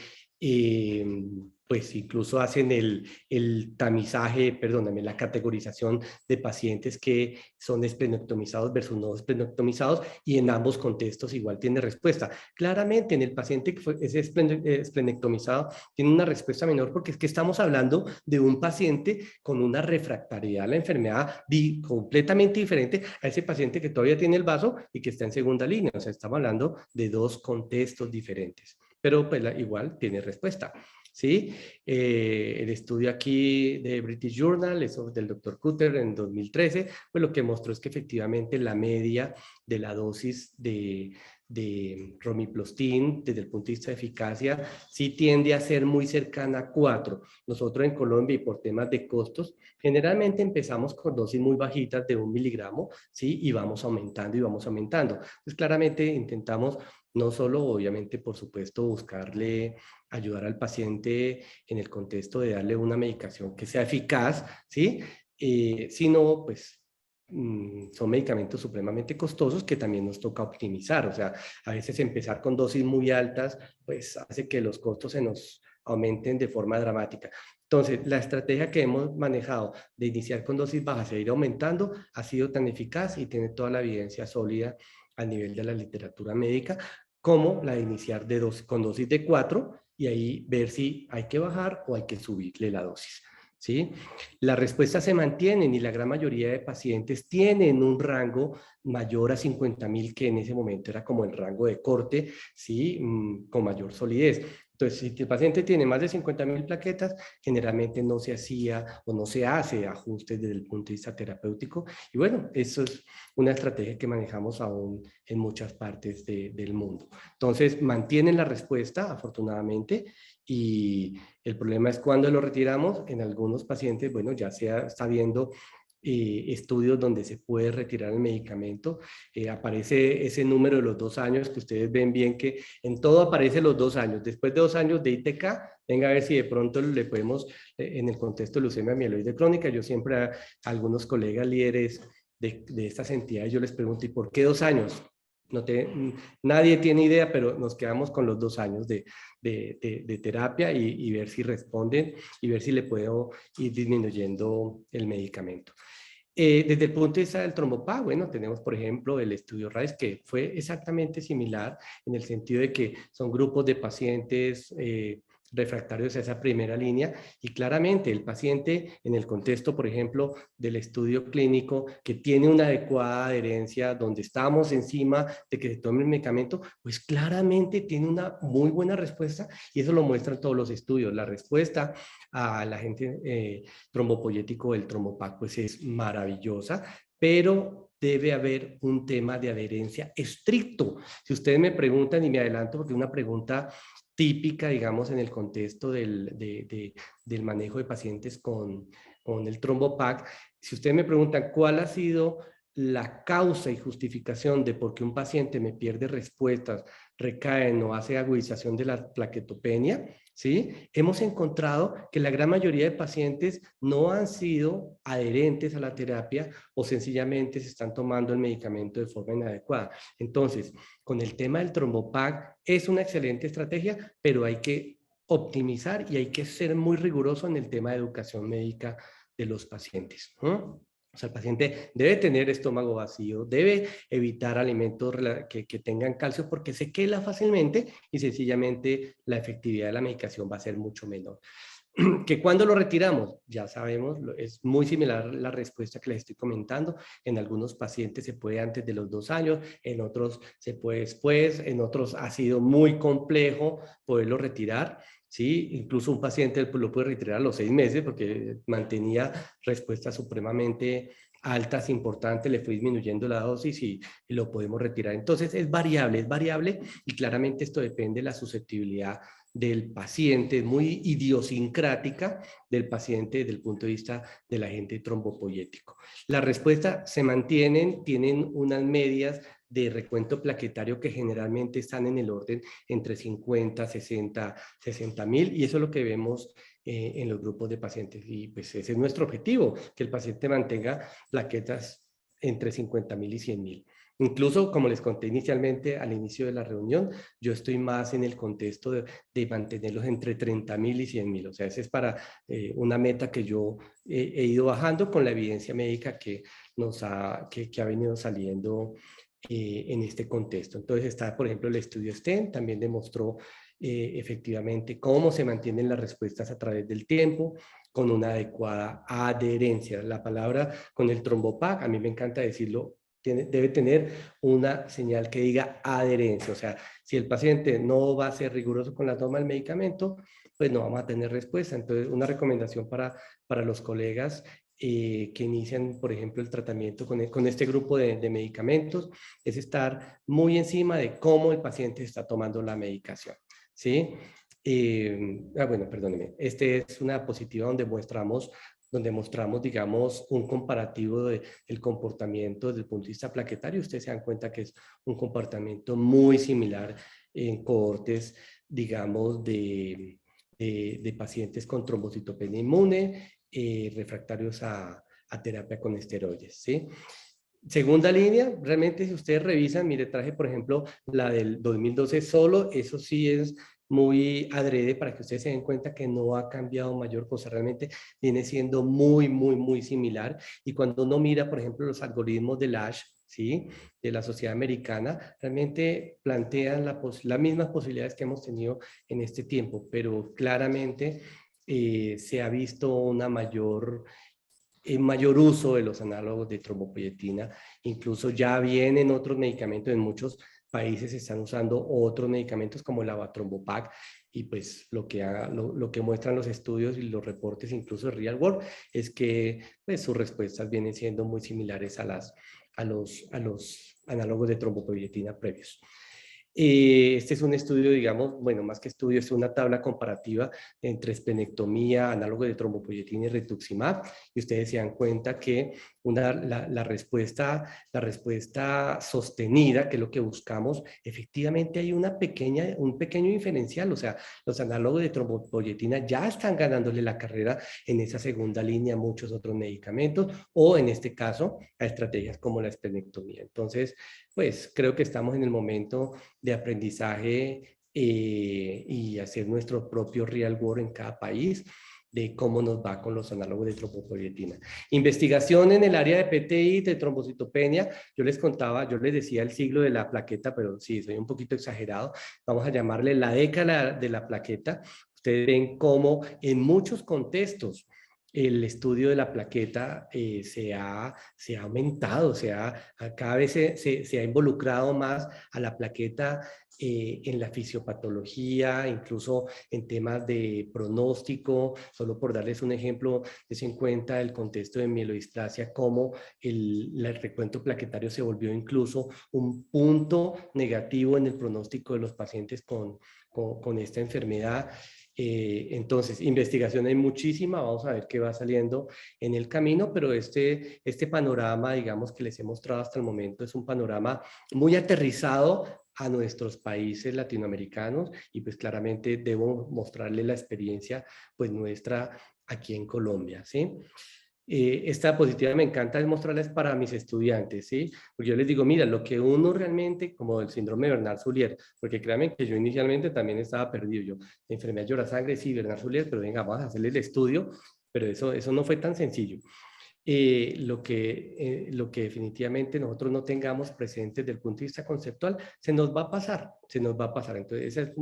pues incluso hacen el tamizaje, perdóname, la categorización de pacientes que son esplenectomizados versus no esplenectomizados y en ambos contextos igual tiene respuesta. Claramente en el paciente que es esplenectomizado tiene una respuesta menor porque es que estamos hablando de un paciente con una refractariedad a la enfermedad completamente diferente a ese paciente que todavía tiene el vaso y que está en segunda línea. O sea, estamos hablando de dos contextos diferentes, pero pues igual tiene respuesta. ¿Sí? El estudio aquí de British Journal, eso del Dr. Cutter en 2013, pues lo que mostró es que efectivamente la media de la dosis de romiplostim desde el punto de vista de eficacia sí tiende a ser muy cercana a 4. Nosotros en Colombia y por temas de costos, generalmente empezamos con dosis muy bajitas de 1 miligramo, ¿sí? Y vamos aumentando y vamos aumentando. Pues claramente intentamos no solo, obviamente, por supuesto, buscarle ayudar al paciente en el contexto de darle una medicación que sea eficaz, ¿sí? Sino, pues, son medicamentos supremamente costosos que también nos toca optimizar. O sea, a veces empezar con dosis muy altas, pues, hace que los costos se nos aumenten de forma dramática. Entonces, la estrategia que hemos manejado de iniciar con dosis bajas e ir aumentando ha sido tan eficaz y tiene toda la evidencia sólida a nivel de la literatura médica como la de iniciar con dosis de 4 y ahí ver si hay que bajar o hay que subirle la dosis. ¿Sí? Las respuestas se mantienen y la gran mayoría de pacientes tienen un rango mayor a 50.000, que en ese momento era como el rango de corte, ¿sí? Con mayor solidez. Entonces, si el paciente tiene más de 50.000 plaquetas, generalmente no se hacía o no se hace ajustes desde el punto de vista terapéutico. Y bueno, eso es una estrategia que manejamos aún en muchas partes del mundo. Entonces, mantienen la respuesta, afortunadamente, y el problema es cuando lo retiramos. En algunos pacientes, bueno, ya se está viendo estudios donde se puede retirar el medicamento. Aparece ese número de los 2 años que ustedes ven bien que en todo aparece los 2 años. Después de 2 años de ITK, venga a ver si de pronto le podemos, en el contexto de leucemia mieloide crónica, yo siempre a algunos colegas líderes de estas entidades, yo les pregunto, ¿y por qué 2 años? Nadie tiene idea, pero nos quedamos con los 2 años de terapia y ver si responden y ver si le puedo ir disminuyendo el medicamento. Desde el punto de vista del trombopag, bueno, tenemos por ejemplo el estudio RISE que fue exactamente similar en el sentido de que son grupos de pacientes refractarios a esa primera línea y claramente el paciente en el contexto, por ejemplo, del estudio clínico que tiene una adecuada adherencia, donde estamos encima de que se tome el medicamento, pues claramente tiene una muy buena respuesta y eso lo muestran todos los estudios. La respuesta a la gente trombopoyético del trombopag pues es maravillosa, pero debe haber un tema de adherencia estricto. Si ustedes me preguntan, y me adelanto porque es una pregunta típica, digamos, en el contexto del manejo de pacientes con el trombopag, si ustedes me preguntan cuál ha sido la causa y justificación de por qué un paciente me pierde respuestas, recae, no hace agudización de la plaquetopenia, ¿sí? Hemos encontrado que la gran mayoría de pacientes no han sido adherentes a la terapia o sencillamente se están tomando el medicamento de forma inadecuada. Entonces, con el tema del trombopag es una excelente estrategia, pero hay que optimizar y hay que ser muy riguroso en el tema de educación médica de los pacientes. O sea, el paciente debe tener estómago vacío, debe evitar alimentos que tengan calcio porque se quela fácilmente y sencillamente la efectividad de la medicación va a ser mucho menor. Que cuando lo retiramos, ya sabemos, es muy similar la respuesta que les estoy comentando. En algunos pacientes se puede antes de los 2 años, en otros se puede después, en otros ha sido muy complejo poderlo retirar. Sí, incluso un paciente lo puede retirar a los 6 meses porque mantenía respuestas supremamente altas, importantes, le fue disminuyendo la dosis y lo podemos retirar. Entonces es variable y claramente esto depende de la susceptibilidad del paciente, muy idiosincrática del paciente desde el punto de vista del agente trombopoyético. La respuesta se mantienen, tienen unas medias de recuento plaquetario que generalmente están en el orden entre 50, 60 mil y eso es lo que vemos en los grupos de pacientes y pues ese es nuestro objetivo, que el paciente mantenga plaquetas entre 50.000 y 100.000. Incluso, como les conté inicialmente al inicio de la reunión, yo estoy más en el contexto de mantenerlos entre 30.000 y 100.000. O sea, esa es para una meta que yo he ido bajando con la evidencia médica que ha venido saliendo en este contexto. Entonces está, por ejemplo, el estudio STEM, también demostró efectivamente cómo se mantienen las respuestas a través del tiempo con una adecuada adherencia. La palabra con el trombopag, a mí me encanta decirlo, debe tener una señal que diga adherencia. O sea, si el paciente no va a ser riguroso con la toma del medicamento, pues no vamos a tener respuesta. Entonces, una recomendación para los colegas que inician, por ejemplo, el tratamiento con este grupo de medicamentos, es estar muy encima de cómo el paciente está tomando la medicación, ¿sí? Bueno, perdóneme. Este es una diapositiva donde mostramos, digamos, un comparativo del comportamiento desde el punto de vista plaquetario. Ustedes se dan cuenta que es un comportamiento muy similar en cohortes, digamos, de pacientes con trombocitopenia inmune, refractarios a terapia con esteroides, ¿sí? Segunda línea, realmente si ustedes revisan, mire, traje por ejemplo la del 2012 solo, eso sí es muy adrede para que ustedes se den cuenta que no ha cambiado mayor cosa, realmente viene siendo muy similar. Y cuando uno mira, por ejemplo, los algoritmos de ASH, ¿sí? De la Sociedad Americana, realmente plantean las mismas posibilidades que hemos tenido en este tiempo, pero claramente se ha visto una mayor uso de los análogos de trombopoyetina. Incluso ya vienen otros medicamentos, en muchos países se están usando otros medicamentos como el avatrombopag y pues lo que muestran los estudios y los reportes incluso de real world es que pues sus respuestas vienen siendo muy similares a los análogos de trombopoyetina previos. Este es un estudio, digamos, bueno, más que estudio, es una tabla comparativa entre esplenectomía, análogo de trombopoyetina y rituximab, y ustedes se dan cuenta que la respuesta sostenida, que es lo que buscamos, efectivamente hay un pequeño diferencial, o sea, los análogos de trombopoyetina ya están ganándole la carrera en esa segunda línea a muchos otros medicamentos, o en este caso, a estrategias como la esplenectomía. Entonces, pues creo que estamos en el momento de aprendizaje y hacer nuestro propio real world en cada país de cómo nos va con los análogos de trombopoietina. Investigación en el área de PTI, de trombocitopenia, yo les contaba, yo les decía el siglo de la plaqueta, pero sí, soy un poquito exagerado, vamos a llamarle la década de la plaqueta. Ustedes ven cómo en muchos contextos el estudio de la plaqueta se ha aumentado, cada vez se ha involucrado más a la plaqueta en la fisiopatología, incluso en temas de pronóstico. Solo por darles un ejemplo, des en cuenta el contexto de mielodisplasia, cómo el recuento plaquetario se volvió incluso un punto negativo en el pronóstico de los pacientes con esta enfermedad. Entonces, investigación hay muchísima, vamos a ver qué va saliendo en el camino, pero este panorama, digamos, que les he mostrado hasta el momento, es un panorama muy aterrizado a nuestros países latinoamericanos, y pues claramente debo mostrarles la experiencia pues nuestra aquí en Colombia, ¿sí? Esta diapositiva me encanta mostrarles para mis estudiantes, ¿sí? Porque yo les digo, mira, lo que uno realmente, como el síndrome de Bernard-Soulier, porque créanme que yo inicialmente también estaba perdido, yo, enfermedad llora sangre, sí, Bernard-Soulier, pero venga, vamos a hacerle el estudio, pero eso no fue tan sencillo. Lo que definitivamente nosotros no tengamos presente desde el punto de vista conceptual, se nos va a pasar, se nos va a pasar. Entonces, esta es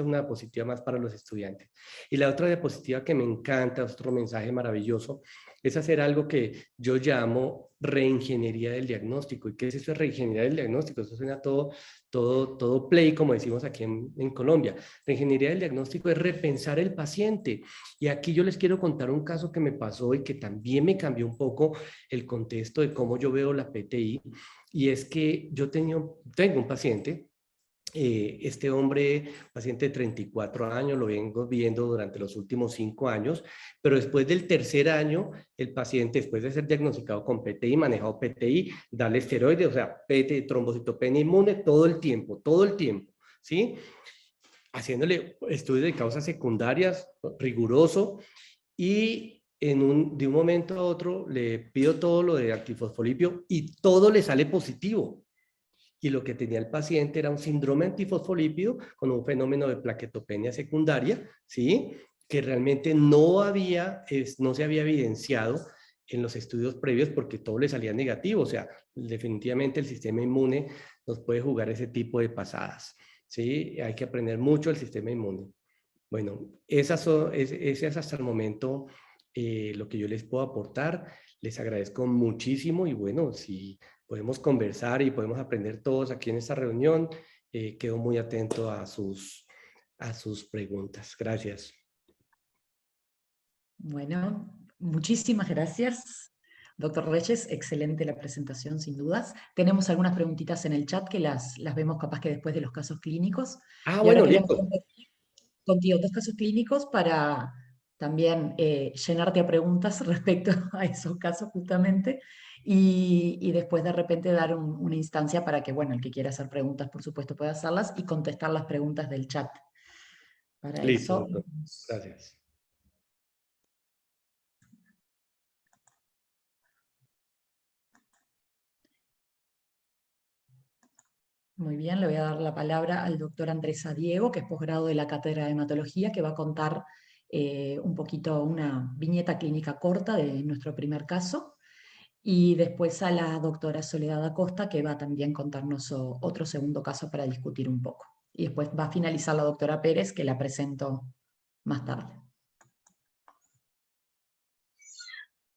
una diapositiva más para los estudiantes. Y la otra diapositiva que me encanta, otro mensaje maravilloso, es hacer algo que yo llamo reingeniería del diagnóstico. ¿Y qué es eso de reingeniería del diagnóstico? Eso suena todo play, como decimos aquí en Colombia. Reingeniería del diagnóstico es repensar el paciente. Y aquí yo les quiero contar un caso que me pasó y que también me cambió un poco el contexto de cómo yo veo la PTI. Y es que yo tengo un paciente, este hombre, paciente de 34 años, lo vengo viendo durante los últimos 5 años, pero después del tercer año, el paciente, después de ser diagnosticado con PTI, manejado PTI, darle esteroides, o sea, PT, trombocitopenia inmune, todo el tiempo, ¿sí? Haciéndole estudios de causas secundarias, riguroso, y de un momento a otro le pido todo lo de antifosfolipio y todo le sale positivo. Y lo que tenía el paciente era un síndrome antifosfolípido con un fenómeno de plaquetopenia secundaria, ¿sí? Que realmente no se había evidenciado en los estudios previos porque todo le salía negativo. O sea, definitivamente el sistema inmune nos puede jugar ese tipo de pasadas, ¿sí? Hay que aprender mucho del sistema inmune. Bueno, ese es hasta el momento lo que yo les puedo aportar. Les agradezco muchísimo y bueno, si podemos conversar y podemos aprender todos aquí en esta reunión, quedo muy atento a sus preguntas. Gracias. Bueno, muchísimas gracias, doctor Reyes. Excelente la presentación, sin dudas. Tenemos algunas preguntitas en el chat que las vemos capaz que después de los casos clínicos. Ah, Y ahora bueno, queríamos listo. compartir contigo 2 casos clínicos para también llenarte a preguntas respecto a esos casos justamente, y después de repente dar una instancia para que, bueno, el que quiera hacer preguntas, por supuesto, pueda hacerlas y contestar las preguntas del chat. Para Listo, eso, doctor. Gracias. muy bien, le voy a dar la palabra al doctor Andrés Diego, que es posgrado de la Cátedra de Hematología, que va a contar un poquito una viñeta clínica corta de nuestro primer caso. Y después a la doctora Soledad Acosta, que va a también contarnos otro segundo caso para discutir un poco. Y después va a finalizar la doctora Pérez, que la presento más tarde.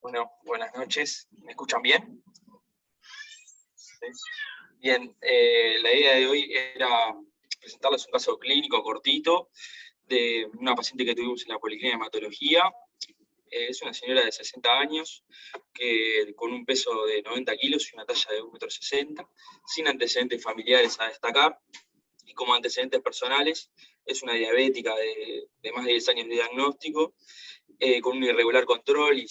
Bueno, buenas noches. ¿Me escuchan bien? ¿Sí? Bien, la idea de hoy era presentarles un caso clínico cortito de una paciente que tuvimos en la Policlínica de Hematología. Es una señora de 60 años con un peso de 90 kilos y una talla de 1,60 m, sin antecedentes familiares a destacar, y como antecedentes personales es una diabética de más de 10 años de diagnóstico, con un irregular control y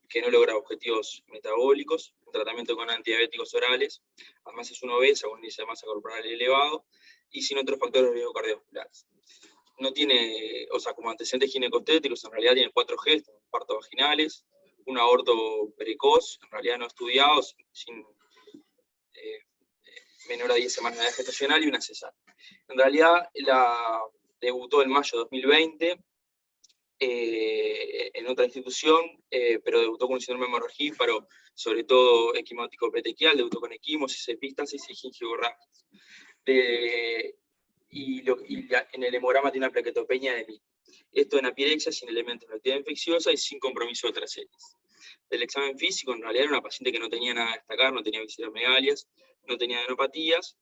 que no logra objetivos metabólicos, un tratamiento con antidiabéticos orales, además es una obesa con un índice de masa corporal elevado y sin otros factores de riesgo cardiovasculares. No tiene, o sea, como antecedentes ginecostéticos, en realidad tiene 4 gestos, partos vaginales, un aborto precoz, en realidad no estudiado, menor a 10 semanas de edad gestacional y una cesárea. En realidad, debutó en mayo de 2020 en otra institución, pero debutó con un síndrome hemorragíparo, sobre todo equimótico petequial, debutó con equimosis, epístasis y gingivorragias. En el hemograma tiene una plaquetopenia de 1000. Esto en apirexia, sin elementos de actividad infecciosa y sin compromiso de tracelias. Del examen físico, en realidad era una paciente que no tenía nada a destacar, no tenía visceromegalias, no tenía adenopatías,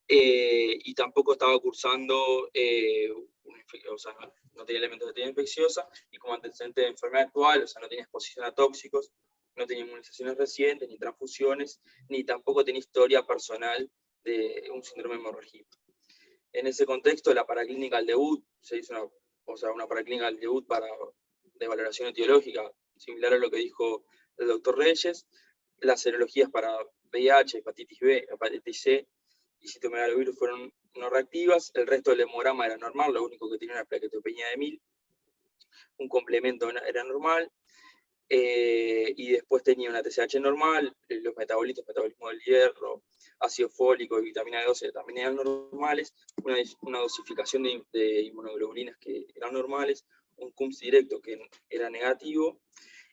y tampoco estaba cursando, o sea, no tenía elementos de actividad infecciosa, y como antecedente de enfermedad actual, o sea, no tenía exposición a tóxicos, no tenía inmunizaciones recientes, ni transfusiones, ni tampoco tenía historia personal de un síndrome hemorrágico. En ese contexto, la paraclínica al debut, se hizo una paraclínica al debut de valoración etiológica, similar a lo que dijo el doctor Reyes. Las serologías para VIH, hepatitis B, hepatitis C y citomegalovirus fueron no reactivas. El resto del hemograma era normal, lo único que tenía una plaquetopenia de 1000. Un complemento era normal. Y después tenía una TSH normal, los metabolitos, metabolismo del hierro, ácido fólico y vitamina D12 también eran normales, una dosificación de inmunoglobulinas que eran normales, un CUMS directo que era negativo,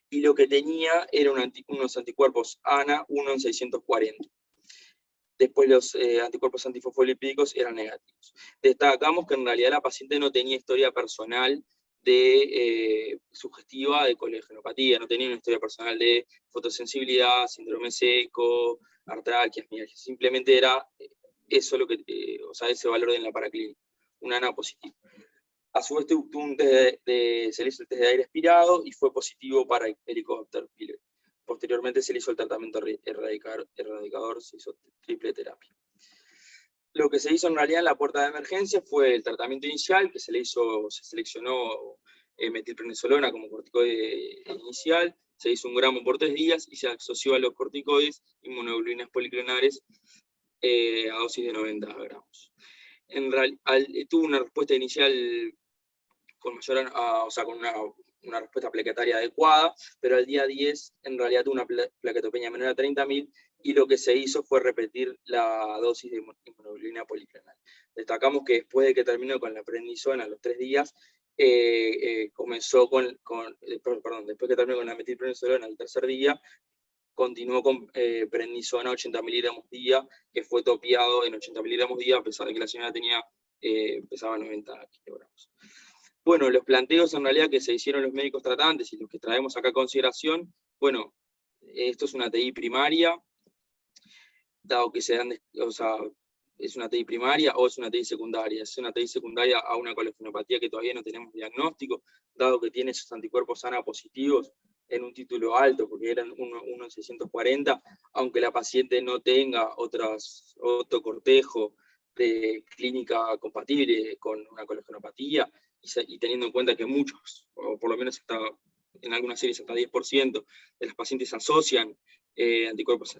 y lo que tenía eran unos anticuerpos ANA 1 en 640. Después los anticuerpos antifosfolipídicos eran negativos. Destacamos que en realidad la paciente no tenía historia personal sugestiva de colegenopatía, no tenía una historia personal de fotosensibilidad, síndrome seco, artralgias, mialgias, simplemente era eso lo que, ese valor en la paraclínica, un ANA positivo. A su vez tuvo un test se le hizo el test de aire expirado y fue positivo para Helicobacter pylori. Posteriormente se le hizo el tratamiento erradicador, se hizo triple terapia. Lo que se hizo en realidad en la puerta de emergencia fue el tratamiento inicial, que se seleccionó metilprednisolona como corticoide inicial, se hizo 1 gramo por 3 días y se asoció a los corticoides inmunoglobulinas policlonares a dosis de 90 gramos. Tuvo una respuesta inicial con una respuesta plaquetaria adecuada, pero al día 10 en realidad tuvo una plaquetopenia menor a 30.000, y lo que se hizo fue repetir la dosis de inmunoglobulina policlonal. Destacamos que después de que terminó con la prednisona a los 3 días, después que terminó con la metilprednisolona al 3er día, continuó con prednisona 80 miligramos día, que fue topeado en 80 miligramos día, a pesar de que la señora pesaba 90 kilogramos. Bueno, los planteos en realidad que se hicieron los médicos tratantes y los que traemos acá a consideración, bueno, esto es una TI primaria, dado que es una TI primaria o es una TI secundaria. Es una TI secundaria a una colegenopatía que todavía no tenemos diagnóstico, dado que tiene esos anticuerpos ANA positivos en un título alto, porque eran 1 en 640, aunque la paciente no tenga otro cortejo de clínica compatible con una colegenopatía, y teniendo en cuenta que muchos, o por lo menos en algunas series hasta 10% de las pacientes asocian anticuerpos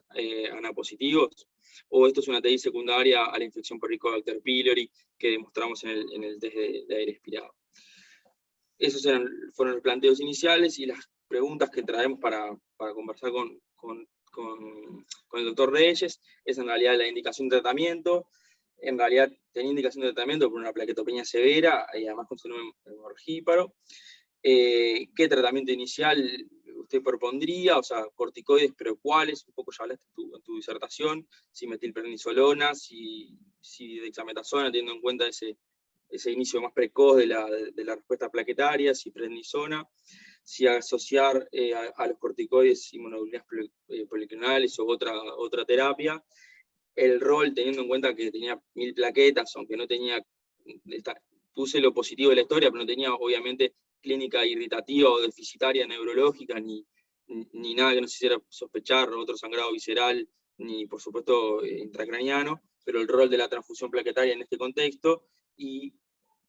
ANA positivos, o esto es una TI secundaria a la infección por Helicobacter pylori que demostramos en el test de aire expirado. Esos fueron los planteos iniciales, y las preguntas que traemos para conversar con el doctor Reyes es en realidad la indicación de tratamiento. En realidad tenía indicación de tratamiento por una plaquetopenia severa y además con síndrome hemorrágico. ¿Qué tratamiento inicial usted propondría? O sea, corticoides, pero ¿cuáles? Un poco ya hablaste en tu disertación, si metilprednisolona, si dexametasona, teniendo en cuenta ese inicio más precoz de la respuesta plaquetaria, si prednisona, si asociar a los corticoides inmunoglobulinas policlonales o otra terapia. El rol, teniendo en cuenta que tenía 1000 plaquetas, aunque no tenía, puse lo positivo de la historia, pero no tenía obviamente clínica irritativa o deficitaria neurológica, ni nada que nos hiciera sospechar, otro sangrado visceral, ni por supuesto intracraniano, pero el rol de la transfusión plaquetaria en este contexto, y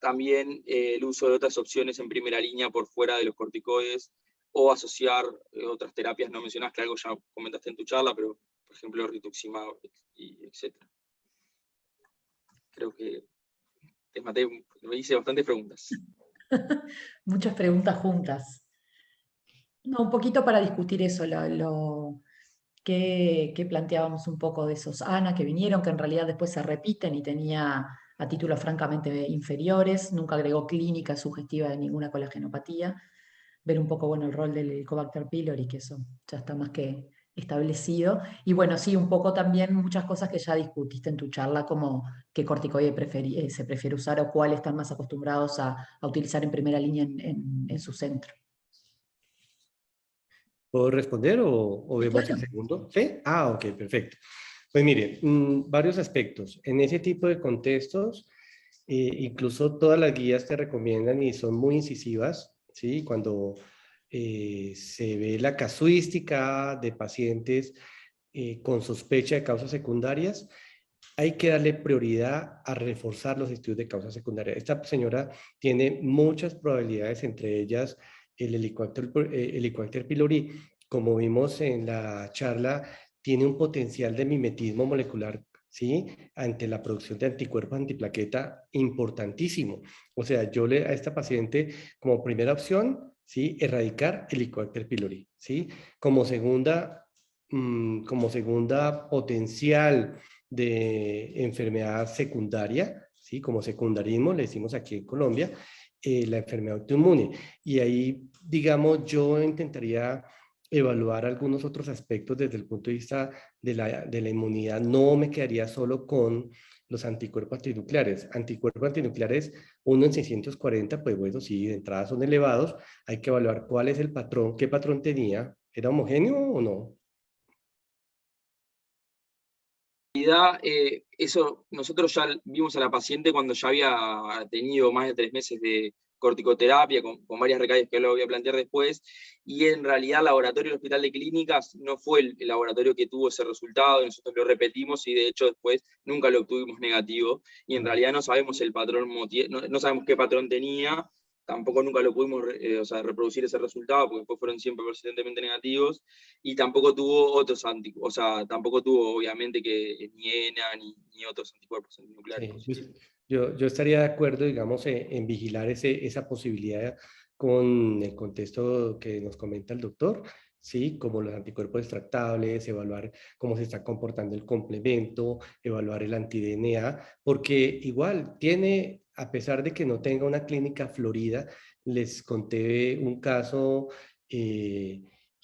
también el uso de otras opciones en primera línea por fuera de los corticoides, o asociar otras terapias no mencionadas, que algo ya comentaste en tu charla, pero por ejemplo rituximab, etc. Creo que me hice bastantes preguntas. Muchas preguntas juntas. No, un poquito para discutir eso, que planteábamos un poco de esos ANA que vinieron, que en realidad después se repiten y tenía a títulos francamente inferiores, nunca agregó clínica sugestiva de ninguna colagenopatía, ver un poco, bueno, el rol del Helicobacter pylori, que eso ya está más que establecido. Y bueno, sí, un poco también muchas cosas que ya discutiste en tu charla, como qué corticoide se prefiere usar o cuáles están más acostumbrados a utilizar en primera línea en su centro. ¿Puedo responder o Sí, vemos el claro. segundo? ¿Sí? Ah, ok, perfecto. Pues mire, varios aspectos. En ese tipo de contextos, incluso todas las guías te recomiendan y son muy incisivas, ¿sí? Cuando se ve la casuística de pacientes con sospecha de causas secundarias, hay que darle prioridad a reforzar los estudios de causas secundarias. Esta señora tiene muchas probabilidades, entre ellas el Helicobacter pylori, como vimos en la charla, tiene un potencial de mimetismo molecular, ¿sí? Ante la producción de anticuerpos antiplaqueta importantísimo. O sea, a esta paciente, como primera opción, ¿sí? Erradicar el Helicobacter pylori, ¿sí? Como segunda potencial de enfermedad secundaria, ¿sí? Como secundarismo, le decimos aquí en Colombia, la enfermedad autoinmune. Y ahí, digamos, yo intentaría evaluar algunos otros aspectos desde el punto de vista de la inmunidad. No me quedaría solo con los anticuerpos antinucleares. Anticuerpos antinucleares, 1 en 640, pues bueno, sí, de entrada son elevados. Hay que evaluar cuál es el patrón, qué patrón tenía. ¿Era homogéneo o no? Eso nosotros ya vimos a la paciente cuando ya había tenido más de 3 meses de corticoterapia con varias recaídas que lo voy a plantear después, y en realidad el laboratorio del Hospital de Clínicas no fue el laboratorio que tuvo ese resultado, nosotros lo repetimos y de hecho después nunca lo obtuvimos negativo, y en realidad no sabemos el patrón, no sabemos qué patrón tenía, tampoco nunca lo pudimos reproducir ese resultado, porque después fueron siempre persistentemente negativos, y tampoco tuvo otros anticuerpos, o sea, tampoco tuvo obviamente que ni ENA ni otros anticuerpos antinucleares Sí, positivos. yo estaría de acuerdo, digamos, en vigilar esa posibilidad con el contexto que nos comenta el doctor, ¿sí? Como los anticuerpos extractables, evaluar cómo se está comportando el complemento, evaluar el anti-DNA, porque igual tiene, a pesar de que no tenga una clínica florida, les conté un caso,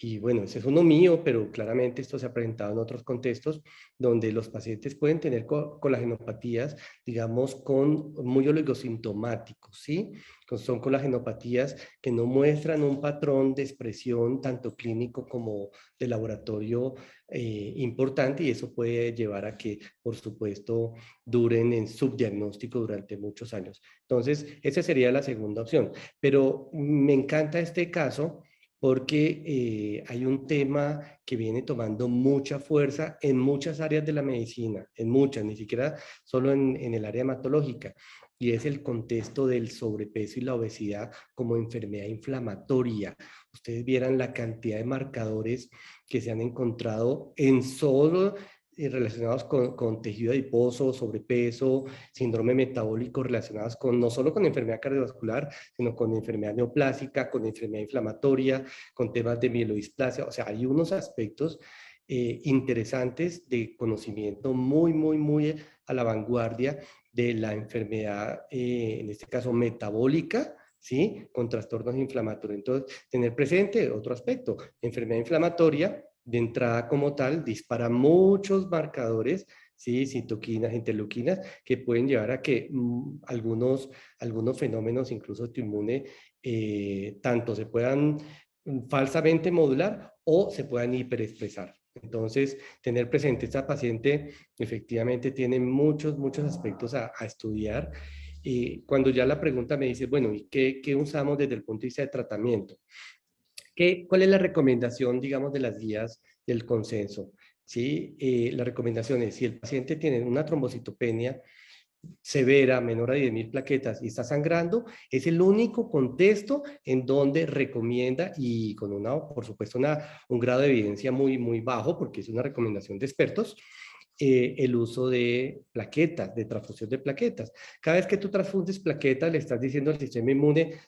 y bueno, ese es uno mío, pero claramente esto se ha presentado en otros contextos, donde los pacientes pueden tener colagenopatías, digamos, muy oligosintomáticos, ¿sí? Son colagenopatías que no muestran un patrón de expresión tanto clínico como de laboratorio importante, y eso puede llevar a que, por supuesto, duren en subdiagnóstico durante muchos años. Entonces, esa sería la segunda opción. Pero me encanta este caso porque hay un tema que viene tomando mucha fuerza en muchas áreas de la medicina, en muchas, ni siquiera solo en el área hematológica, y es el contexto del sobrepeso y la obesidad como enfermedad inflamatoria. Ustedes vieran la cantidad de marcadores que se han encontrado en solo relacionados con tejido adiposo, sobrepeso, síndrome metabólico, relacionados con no solo con enfermedad cardiovascular, sino con enfermedad neoplásica, con enfermedad inflamatoria, con temas de mielodisplasia. O sea, hay unos aspectos interesantes de conocimiento muy a la vanguardia de la enfermedad, en este caso metabólica, ¿sí? Con trastornos inflamatorios. Entonces, tener presente otro aspecto, enfermedad inflamatoria, de entrada como tal, dispara muchos marcadores, ¿sí? Citoquinas, interleuquinas, que pueden llevar a que algunos fenómenos, incluso autoinmune, tanto se puedan falsamente modular o se puedan hiperexpresar. Entonces, tener presente esta paciente efectivamente tiene muchos aspectos a estudiar. Y cuando ya la pregunta me dice, bueno, ¿y qué usamos desde el punto de vista de tratamiento? ¿Cuál es la recomendación, digamos, de las guías del consenso? ¿Sí? La recomendación es, si el paciente tiene una trombocitopenia severa, menor a 10.000 plaquetas y está sangrando, es el único contexto en donde recomienda, y con por supuesto, un grado de evidencia muy bajo, porque es una recomendación de expertos, el uso de plaquetas, de transfusión de plaquetas. Cada vez que tú transfundes plaquetas, le estás diciendo al sistema inmune,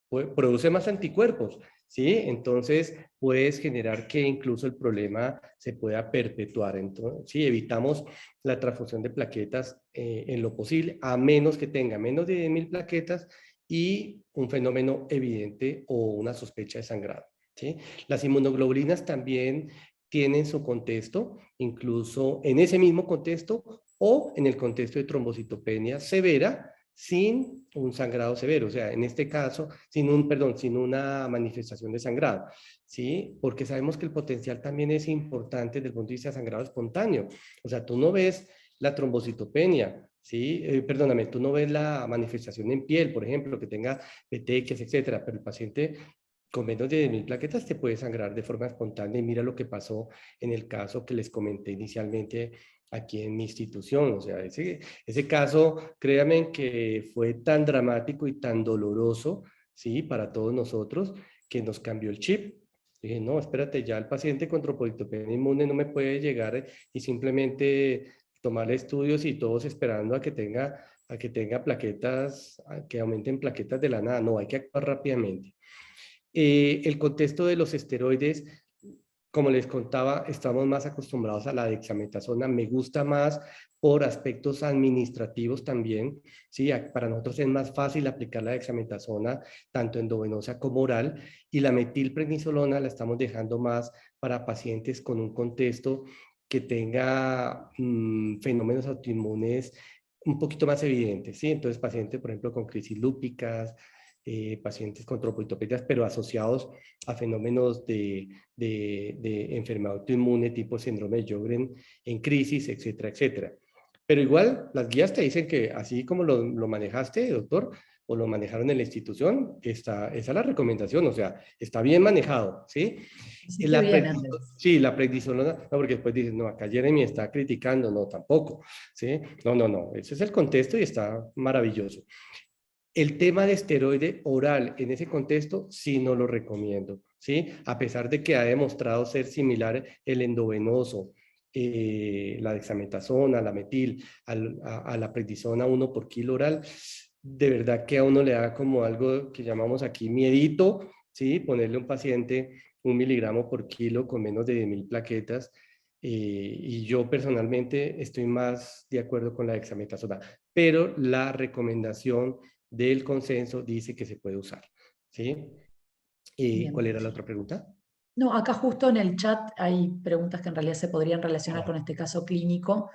produce más anticuerpos, ¿sí? Entonces puedes generar que incluso el problema se pueda perpetuar. Entonces, sí, evitamos la transfusión de plaquetas en lo posible, a menos que tenga menos de 10.000 plaquetas y un fenómeno evidente o una sospecha de sangrado, ¿sí? Las inmunoglobulinas también tienen su contexto, incluso en ese mismo contexto o en el contexto de trombocitopenia severa, sin un sangrado severo, o sea, en este caso, sin una manifestación de sangrado, ¿sí? Porque sabemos que el potencial también es importante desde el punto de vista de sangrado espontáneo, o sea, tú no ves la trombocitopenia, ¿sí? Perdóname, tú no ves la manifestación en piel, por ejemplo, que tenga petequias, etcétera, pero el paciente con menos de 10.000 plaquetas te puede sangrar de forma espontánea, y mira lo que pasó en el caso que les comenté inicialmente aquí en mi institución. O sea, ese caso, créanme que fue tan dramático y tan doloroso, ¿sí? Para todos nosotros, que nos cambió el chip. Dije, no, espérate, ya el paciente con trombocitopenia inmune no me puede llegar y simplemente tomarle estudios y todos esperando a que tenga plaquetas, a que aumenten plaquetas de la nada. No, hay que actuar rápidamente. El contexto de los esteroides, como les contaba, estamos más acostumbrados a la dexametasona. Me gusta más por aspectos administrativos también, ¿sí? Para nosotros es más fácil aplicar la dexametasona tanto endovenosa como oral, y la metilprednisolona la estamos dejando más para pacientes con un contexto que tenga fenómenos autoinmunes un poquito más evidentes, ¿sí? Entonces, pacientes, por ejemplo, con crisis lúpicas, pacientes con trombocitopenias, pero asociados a fenómenos de enfermedad autoinmune tipo síndrome de Sjögren en crisis, etcétera, etcétera. Pero igual las guías te dicen que así como lo manejaste, doctor, o lo manejaron en la institución, esa es la recomendación, o sea, está bien manejado, ¿sí? Sí, qué bien, Andrés. Sí, la prednisolona, no, porque después dices, no, acá Jeremy está criticando, no, tampoco, ¿sí? No, ese es el contexto y está maravilloso. El tema de esteroide oral en ese contexto sí no lo recomiendo, ¿sí? A pesar de que ha demostrado ser similar el endovenoso, la dexametasona, la metil, a la prednisona 1 por kilo oral, de verdad que a uno le da como algo que llamamos aquí miedito, ¿sí? Ponerle a un paciente 1 miligramo por kilo con menos de 10.000 plaquetas, y yo personalmente estoy más de acuerdo con la dexametasona, pero la recomendación del consenso dice que se puede usar, ¿sí? ¿Cuál era la otra pregunta? No, acá justo en el chat hay preguntas que en realidad se podrían relacionar con este caso clínico,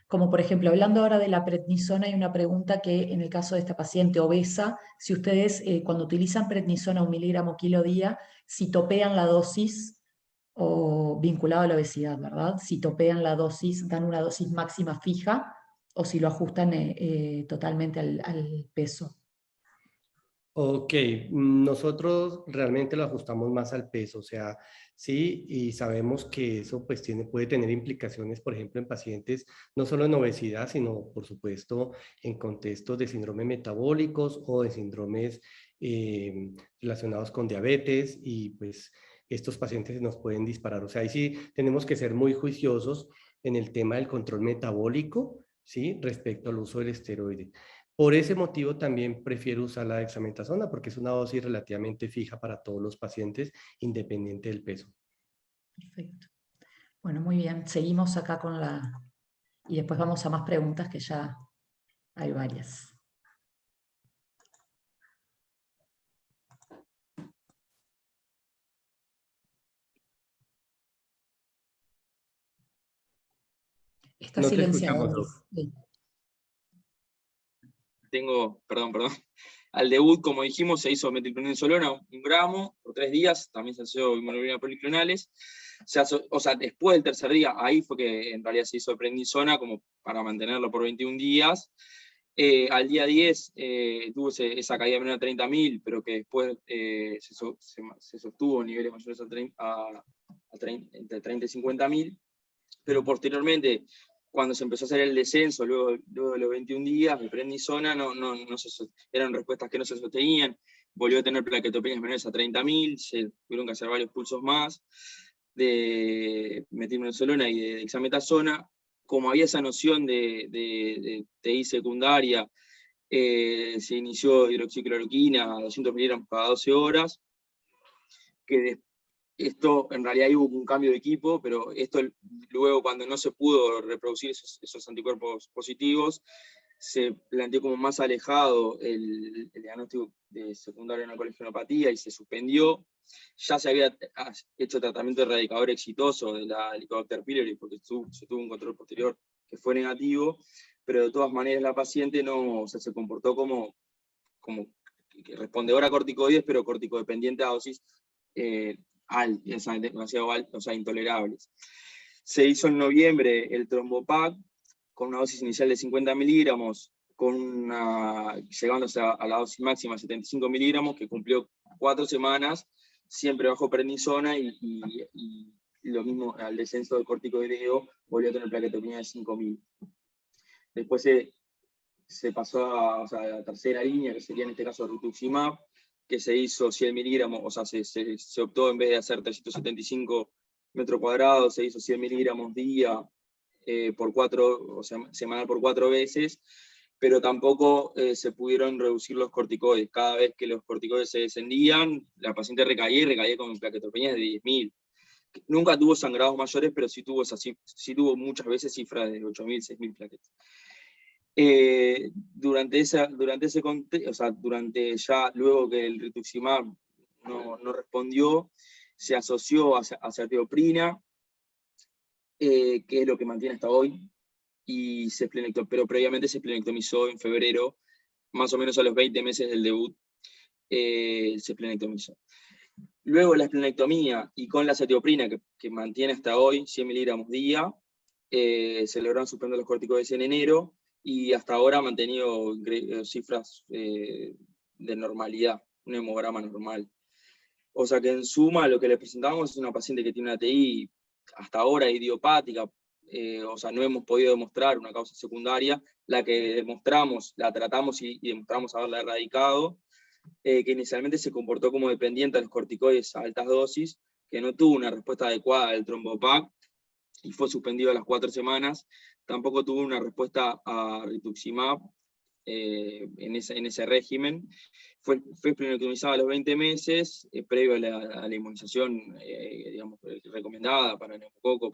como por ejemplo, hablando ahora de la prednisona, hay una pregunta que en el caso de esta paciente obesa, si ustedes cuando utilizan prednisona 1 miligramo kilo día, si topean la dosis o vinculado a la obesidad, ¿verdad? Si topean la dosis, dan una dosis máxima fija o si lo ajustan totalmente al peso. Ok, nosotros realmente lo ajustamos más al peso, o sea, sí, y sabemos que eso pues puede tener implicaciones, por ejemplo, en pacientes, no solo en obesidad, sino por supuesto en contextos de síndromes metabólicos o de síndromes relacionados con diabetes, y pues estos pacientes nos pueden disparar. O sea, ahí sí tenemos que ser muy juiciosos en el tema del control metabólico, ¿sí? Respecto al uso del esteroide. Por ese motivo también prefiero usar la dexametasona, porque es una dosis relativamente fija para todos los pacientes, independiente del peso. Perfecto. Bueno, muy bien. Seguimos acá con y después vamos a más preguntas que ya hay varias. Está No te silenciado, escuchamos, Andrés. Doc. Sí. Perdón. Al debut, como dijimos, se hizo metilprednisolona 1 gramo por 3 días, también se hizo inmunoglobulinas policlonales. O sea, después del tercer día, ahí fue que en realidad se hizo prednisona como para mantenerlo por 21 días. Al día 10 tuvo esa caída menor a 30.000, pero que después se sostuvo en niveles mayores entre 30 y 50.000, pero posteriormente, cuando se empezó a hacer el descenso, luego de los 21 días de prednisona, eran respuestas que no se sostenían, volvió a tener plaquetopenias menores a 30.000, se tuvieron que hacer varios pulsos más de metilprednisolona y de dexametasona. Como había esa noción de TI secundaria se inició hidroxicloroquina a 200 miligramos cada 12 horas, que esto en realidad hubo un cambio de equipo, pero esto luego cuando no se pudo reproducir esos anticuerpos positivos, se planteó como más alejado el diagnóstico de secundario en la colegenopatía y se suspendió. Ya se había hecho tratamiento erradicador exitoso de la Helicobacter pylori porque se tuvo un control posterior que fue negativo, pero de todas maneras la paciente no, o sea, se comportó como respondedora a corticoides, pero corticodependiente a dosis demasiado altas, o sea, intolerables. Se hizo en noviembre el TromboPac con una dosis inicial de 50 miligramos, llegándose a la dosis máxima de 75 miligramos, que cumplió 4 semanas, siempre bajo prednisona, y lo mismo al descenso del corticoideo, volvió a tener plaquetopenia de 5.000. Después se pasó a la tercera línea, que sería en este caso rituximab, que se hizo 100 miligramos, o sea, se optó en vez de hacer 375 metros cuadrados, se hizo 100 miligramos día, semanal por 4 veces, pero tampoco se pudieron reducir los corticoides. Cada vez que los corticoides se descendían, la paciente recaía con plaquetopenias de 10.000. Nunca tuvo sangrados mayores, pero sí tuvo muchas veces cifras de 8.000, 6.000 plaquetas. Durante ese contexto, o sea, luego que el rituximab no respondió, se asoció a ceftriaxona, que es lo que mantiene hasta hoy, y pero previamente se esplenectomizó en febrero, más o menos a los 20 meses del debut, se esplenectomizó. Luego la esplenectomía y con la ceftriaxona, que mantiene hasta hoy 100 miligramos día, se lograron suspender los corticoides en enero, y hasta ahora ha mantenido cifras de normalidad, un hemograma normal. O sea que en suma lo que le presentamos es una paciente que tiene una TI hasta ahora idiopática, o sea, no hemos podido demostrar una causa secundaria, la que demostramos, la tratamos y demostramos haberla erradicado, que inicialmente se comportó como dependiente de los corticoides a altas dosis, que no tuvo una respuesta adecuada al TromboPac, y fue suspendido a las 4 semanas, tampoco tuvo una respuesta a rituximab en ese régimen, fue esplenectomizada a los 20 meses, previo a la inmunización digamos, recomendada para neumococo,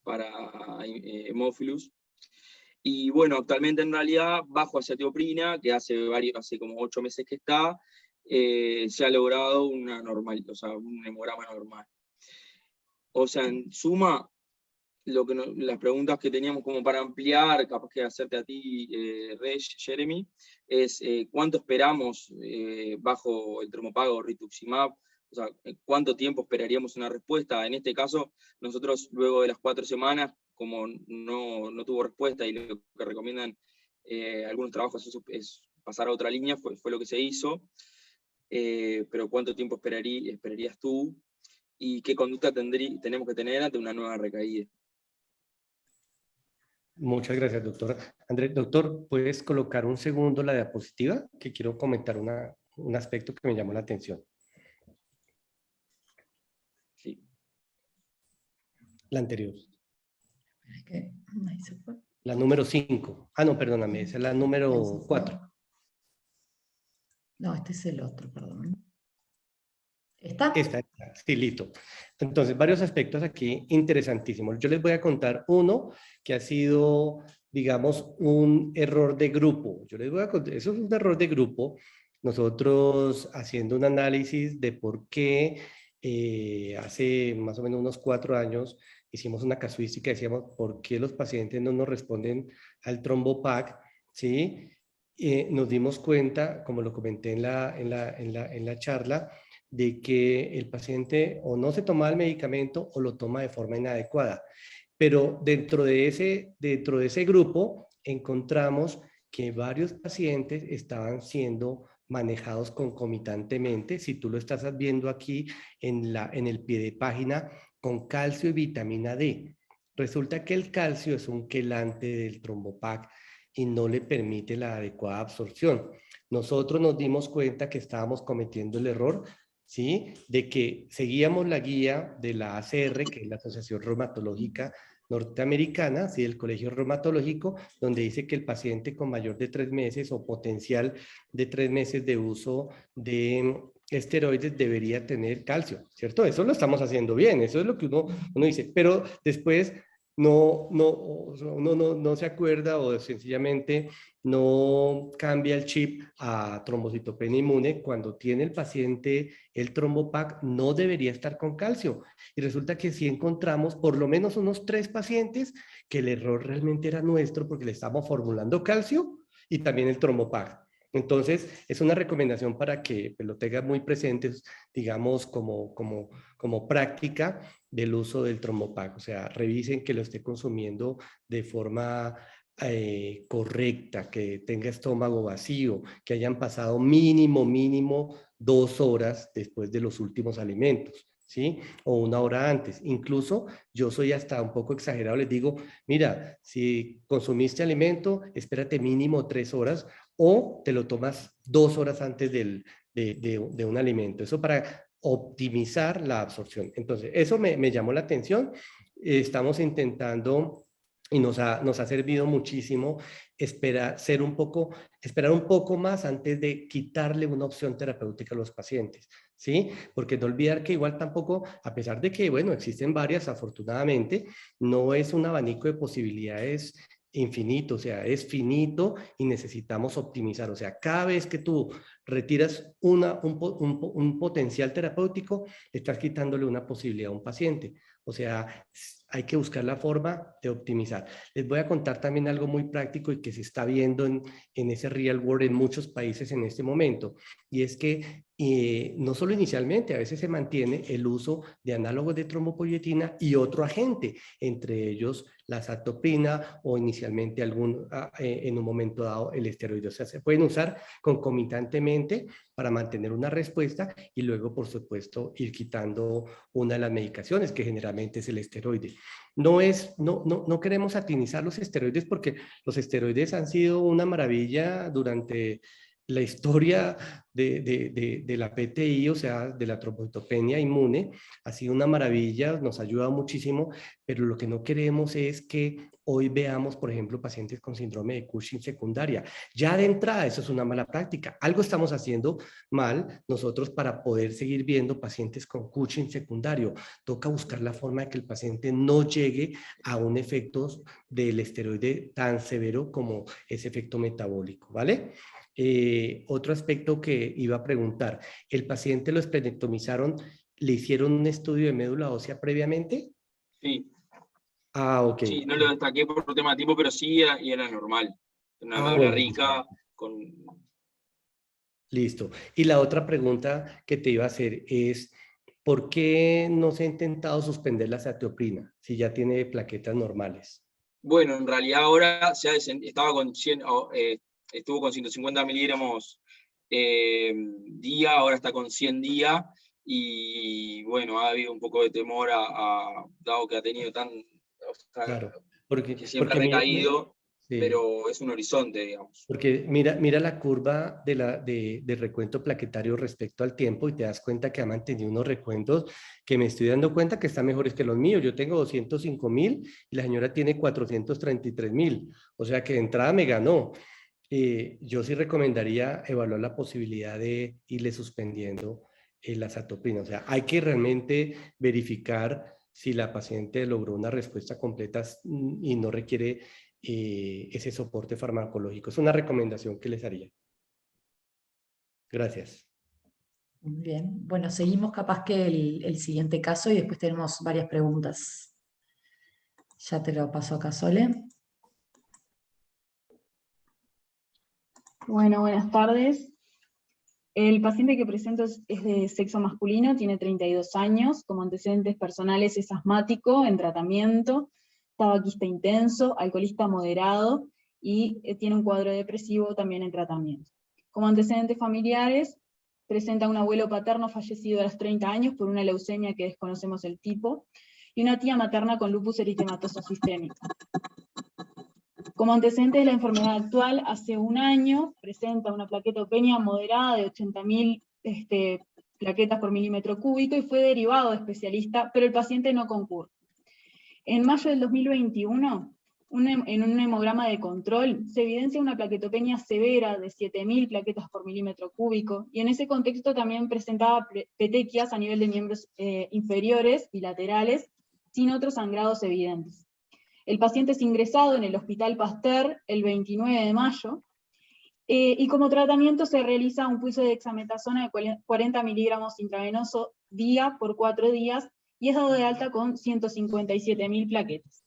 para Haemophilus. Y bueno, actualmente en realidad, bajo acetioprina, que hace como 8 meses que está, se ha logrado un hemograma normal. O sea, en suma, las preguntas que teníamos como para ampliar, capaz que hacerte a ti, Jeremy, es ¿cuánto esperamos bajo el tromopago rituximab? O sea, ¿cuánto tiempo esperaríamos una respuesta? En este caso, nosotros luego de las 4 semanas, como no tuvo respuesta y lo que recomiendan algunos trabajos es pasar a otra línea, fue lo que se hizo, pero ¿cuánto tiempo esperarías tú? ¿Y qué conducta tenemos que tener ante una nueva recaída? Muchas gracias, doctor. Andrés, doctor, ¿puedes colocar un segundo la diapositiva? Que quiero comentar un aspecto que me llamó la atención. Sí. La anterior. Ahí se fue. La número 5. Ah, no, perdóname, esa es la número 4. No, este es el otro, perdón. ¿Está? Esta, sí, listo. Entonces, varios aspectos aquí interesantísimos. Yo les voy a contar uno que ha sido, digamos, un error de grupo. Yo les voy a contar, eso es un error de grupo. Nosotros haciendo un análisis de por qué hace más o menos unos 4 años hicimos una casuística, decíamos, ¿por qué los pacientes no nos responden al TromboPac? ¿Sí? Nos dimos cuenta, como lo comenté en la charla, de que el paciente o no se toma el medicamento o lo toma de forma inadecuada. Pero dentro de ese grupo encontramos que varios pacientes estaban siendo manejados concomitantemente, si tú lo estás viendo aquí en el pie de página, con calcio y vitamina D. Resulta que el calcio es un quelante del TromboPac y no le permite la adecuada absorción. Nosotros nos dimos cuenta que estábamos cometiendo el error, ¿sí?, de que seguíamos la guía de la ACR, que es la Asociación Reumatológica norteamericana, ¿sí? Del Colegio Reumatológico, donde dice que el paciente con mayor de 3 meses o potencial de 3 meses de uso de esteroides debería tener calcio, ¿cierto? Eso lo estamos haciendo bien, eso es lo que uno dice, pero después no se acuerda o sencillamente no cambia el chip a trombocitopenia inmune. Cuando tiene el paciente el trombopac, no debería estar con calcio. Y resulta que sí encontramos por lo menos unos 3 pacientes que el error realmente era nuestro porque le estamos formulando calcio y también el trombopac. Entonces, es una recomendación para que lo tengan muy presentes, digamos, como práctica del uso del trombopac. O sea, revisen que lo esté consumiendo de forma correcta, que tenga estómago vacío, que hayan pasado mínimo 2 horas después de los últimos alimentos, ¿sí? O 1 hora antes. Incluso yo soy hasta un poco exagerado, les digo, mira, si consumiste alimento, espérate mínimo 3 horas o te lo tomas 2 horas antes de un alimento. Eso para optimizar la absorción. Entonces, eso me llamó la atención. Estamos intentando y nos ha servido muchísimo esperar un poco más antes de quitarle una opción terapéutica a los pacientes, ¿sí? Porque no olvidar que igual tampoco, a pesar de que, bueno, existen varias, afortunadamente, no es un abanico de posibilidades infinito, o sea, es finito y necesitamos optimizar. O sea, cada vez que tú retiras un potencial terapéutico, estás quitándole una posibilidad a un paciente. O sea, hay que buscar la forma de optimizar. Les voy a contar también algo muy práctico y que se está viendo en ese real world en muchos países en este momento. Y es que no solo inicialmente, a veces se mantiene el uso de análogos de trombopoyetina y otro agente, entre ellos la satoprina o inicialmente en un momento dado el esteroide. O sea, se pueden usar concomitantemente para mantener una respuesta y luego, por supuesto, ir quitando una de las medicaciones, que generalmente es el esteroide. No queremos satinizar los esteroides porque los esteroides han sido una maravilla durante la historia de la PTI, o sea, de la trombocitopenia inmune. Ha sido una maravilla, nos ha ayudado muchísimo, pero lo que no queremos es que hoy veamos, por ejemplo, pacientes con síndrome de Cushing secundaria. Ya de entrada, eso es una mala práctica. Algo estamos haciendo mal nosotros para poder seguir viendo pacientes con Cushing secundario. Toca buscar la forma de que el paciente no llegue a un efecto del esteroide tan severo como ese efecto metabólico, ¿vale? Otro aspecto que iba a preguntar, ¿el paciente lo esplenectomizaron, le hicieron un estudio de médula ósea previamente? Sí. Ah, ok. Sí, no lo destaqué por tema de tipo, pero sí y era normal. Una médula Bueno, rica, con... listo. Y la otra pregunta que te iba a hacer es, ¿por qué no se ha intentado suspender la satoprina si ya tiene plaquetas normales? Bueno, en realidad ahora estaba con 100, estuvo con 150 miligramos día, ahora está con 100 día, y bueno, ha habido un poco de temor dado que ha tenido Claro, que siempre ha recaído, pero es un horizonte, digamos. Porque mira la curva del recuento plaquetario respecto al tiempo y te das cuenta que ha mantenido unos recuentos que me estoy dando cuenta que están mejores que los míos. Yo tengo 205.000 y la señora tiene 433.000. O sea que de entrada me ganó. Yo sí recomendaría evaluar la posibilidad de irle suspendiendo la satoprina. O sea, hay que realmente verificar si la paciente logró una respuesta completa y no requiere ese soporte farmacológico. Es una recomendación que les haría. Gracias. Muy bien. Bueno, seguimos capaz que el siguiente caso y después tenemos varias preguntas. Ya te lo paso acá, Sole. Bueno, buenas tardes. El paciente que presento es de sexo masculino, tiene 32 años, como antecedentes personales es asmático, en tratamiento, tabaquista intenso, alcoholista moderado y tiene un cuadro depresivo también en tratamiento. Como antecedentes familiares, presenta un abuelo paterno fallecido a los 30 años por una leucemia que desconocemos el tipo, y una tía materna con lupus eritematoso sistémico. Como antecedente de la enfermedad actual, hace un año presenta una plaquetopenia moderada de 80.000 plaquetas por milímetro cúbico y fue derivado de especialista, pero el paciente no concurre. En mayo del 2021, en un hemograma de control, se evidencia una plaquetopenia severa de 7.000 plaquetas por milímetro cúbico, y en ese contexto también presentaba petequias a nivel de miembros inferiores y laterales, sin otros sangrados evidentes. El paciente es ingresado en el Hospital Pasteur el 29 de mayo, y como tratamiento se realiza un pulso de dexametasona de 40 miligramos intravenoso día por 4 días, y es dado de alta con 157.000 plaquetas.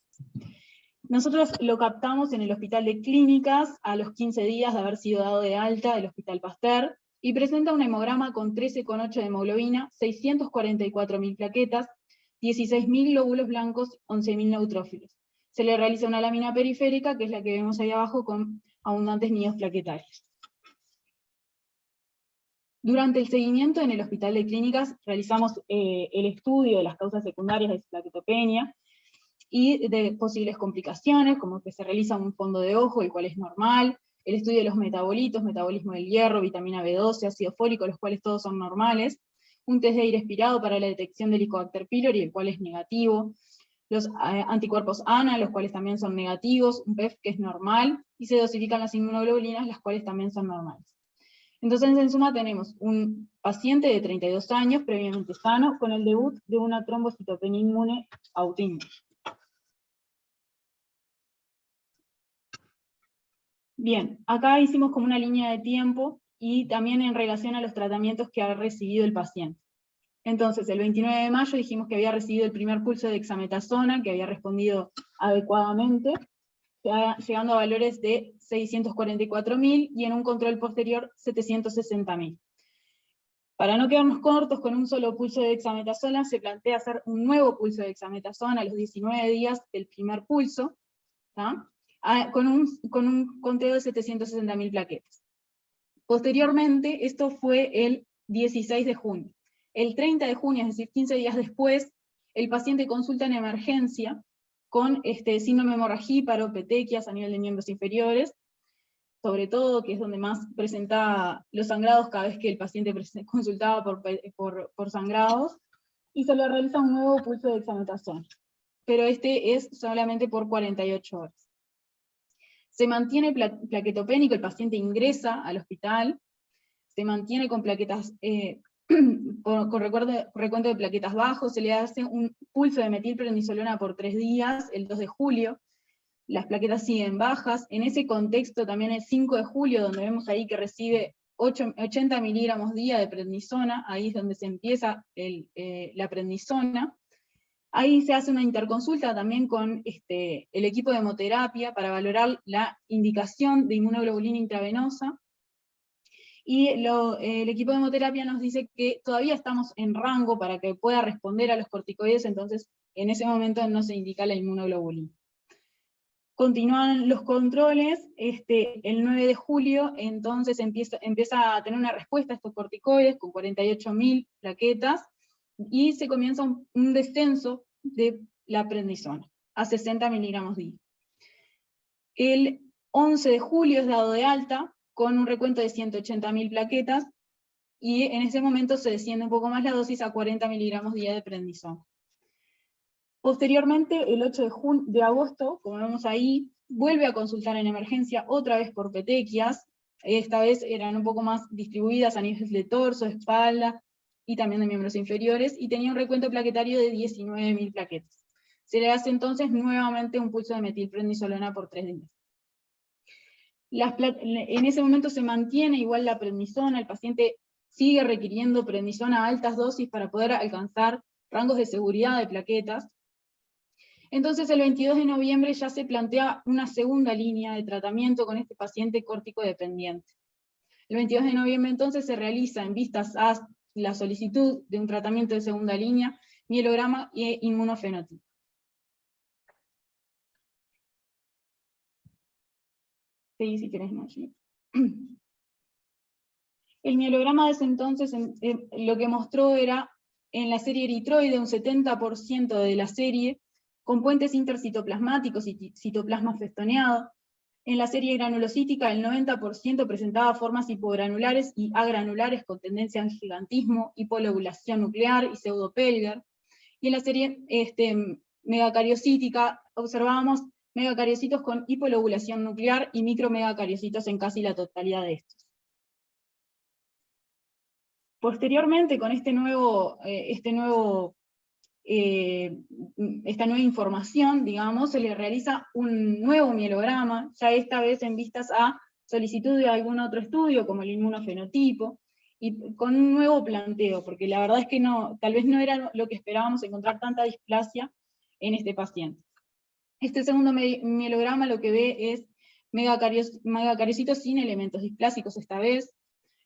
Nosotros lo captamos en el Hospital de Clínicas a los 15 días de haber sido dado de alta del Hospital Pasteur, y presenta un hemograma con 13,8 de hemoglobina, 644.000 plaquetas, 16.000 glóbulos blancos, 11.000 neutrófilos. Se le realiza una lámina periférica, que es la que vemos ahí abajo, con abundantes nidos plaquetarios. Durante el seguimiento en el Hospital de Clínicas realizamos el estudio de las causas secundarias de plaquetopenia y de posibles complicaciones, como que se realiza un fondo de ojo, el cual es normal, el estudio de los metabolitos, metabolismo del hierro, vitamina B12, ácido fólico, los cuales todos son normales, un test de aire expirado para la detección del Helicobacter pylori, el cual es negativo, los anticuerpos ANA, los cuales también son negativos, un PEF que es normal, y se dosifican las inmunoglobulinas, las cuales también son normales. Entonces, en suma, tenemos un paciente de 32 años, previamente sano, con el debut de una trombocitopenia inmune autoinmune. Bien, acá hicimos como una línea de tiempo, y también en relación a los tratamientos que ha recibido el paciente. Entonces, el 29 de mayo dijimos que había recibido el primer pulso de dexametasona, que había respondido adecuadamente, llegando a valores de 644.000, y en un control posterior 760.000. Para no quedarnos cortos con un solo pulso de dexametasona, se plantea hacer un nuevo pulso de dexametasona a los 19 días del primer pulso, ¿tá? Con un conteo de 760.000 plaquetas. Posteriormente, esto fue el 16 de junio. El 30 de junio, es decir, 15 días después, el paciente consulta en emergencia con síndrome de hemorragia, paro, petequias a nivel de miembros inferiores, sobre todo, que es donde más presentaba los sangrados cada vez que el paciente consultaba por sangrados, y se le realiza un nuevo pulso de dexametasona, pero este es solamente por 48 horas. Se mantiene plaquetopénico, el paciente ingresa al hospital, se mantiene con plaquetas, con recuento de plaquetas bajos, se le hace un pulso de metilprednisolona por 3 días, el 2 de julio, las plaquetas siguen bajas. En ese contexto también el 5 de julio, donde vemos ahí que recibe 80 miligramos día de prednisona, ahí es donde se empieza la prednisona. Ahí se hace una interconsulta también con el equipo de hemoterapia para valorar la indicación de inmunoglobulina intravenosa, y el equipo de hemoterapia nos dice que todavía estamos en rango para que pueda responder a los corticoides, entonces en ese momento no se indica la inmunoglobulina. Continúan los controles, el 9 de julio, entonces empieza a tener una respuesta a estos corticoides con 48.000 plaquetas, y se comienza un descenso de la prednisona a 60 miligramos día. El 11 de julio es dado de alta con un recuento de 180.000 plaquetas, y en ese momento se desciende un poco más la dosis a 40 miligramos día de prednisona. Posteriormente, el 8 de agosto, como vemos ahí, vuelve a consultar en emergencia otra vez por petequias. Esta vez eran un poco más distribuidas a nivel de torso, espalda y también de miembros inferiores, y tenía un recuento plaquetario de 19.000 plaquetas. Se le hace entonces nuevamente un pulso de metilprednisolona por 3 días. En ese momento se mantiene igual la prednisona, el paciente sigue requiriendo prednisona a altas dosis para poder alcanzar rangos de seguridad de plaquetas. Entonces el 22 de noviembre ya se plantea una segunda línea de tratamiento con este paciente córtico dependiente. El 22 de noviembre entonces se realiza, en vistas a la solicitud de un tratamiento de segunda línea, mielograma e inmunofenotipo. Sí, si querés, Maggi. El mielograma de ese entonces lo que mostró era, en la serie eritroide, un 70% de la serie con puentes intercitoplasmáticos y citoplasma festoneado. En la serie granulocítica el 90% presentaba formas hipogranulares y agranulares con tendencia al gigantismo, hipolobulación nuclear y pseudopelgar. Y en la serie megacariocítica, observábamos megacariocitos con hipolobulación nuclear y micromegacariocitos en casi la totalidad de estos. Posteriormente, con esta nueva información, digamos, se le realiza un nuevo mielograma, ya esta vez en vistas a solicitud de algún otro estudio, como el inmunofenotipo, y con un nuevo planteo, porque la verdad es que tal vez no era lo que esperábamos encontrar tanta displasia en este paciente. Este segundo mielograma lo que ve es megacariocitos sin elementos displásicos esta vez.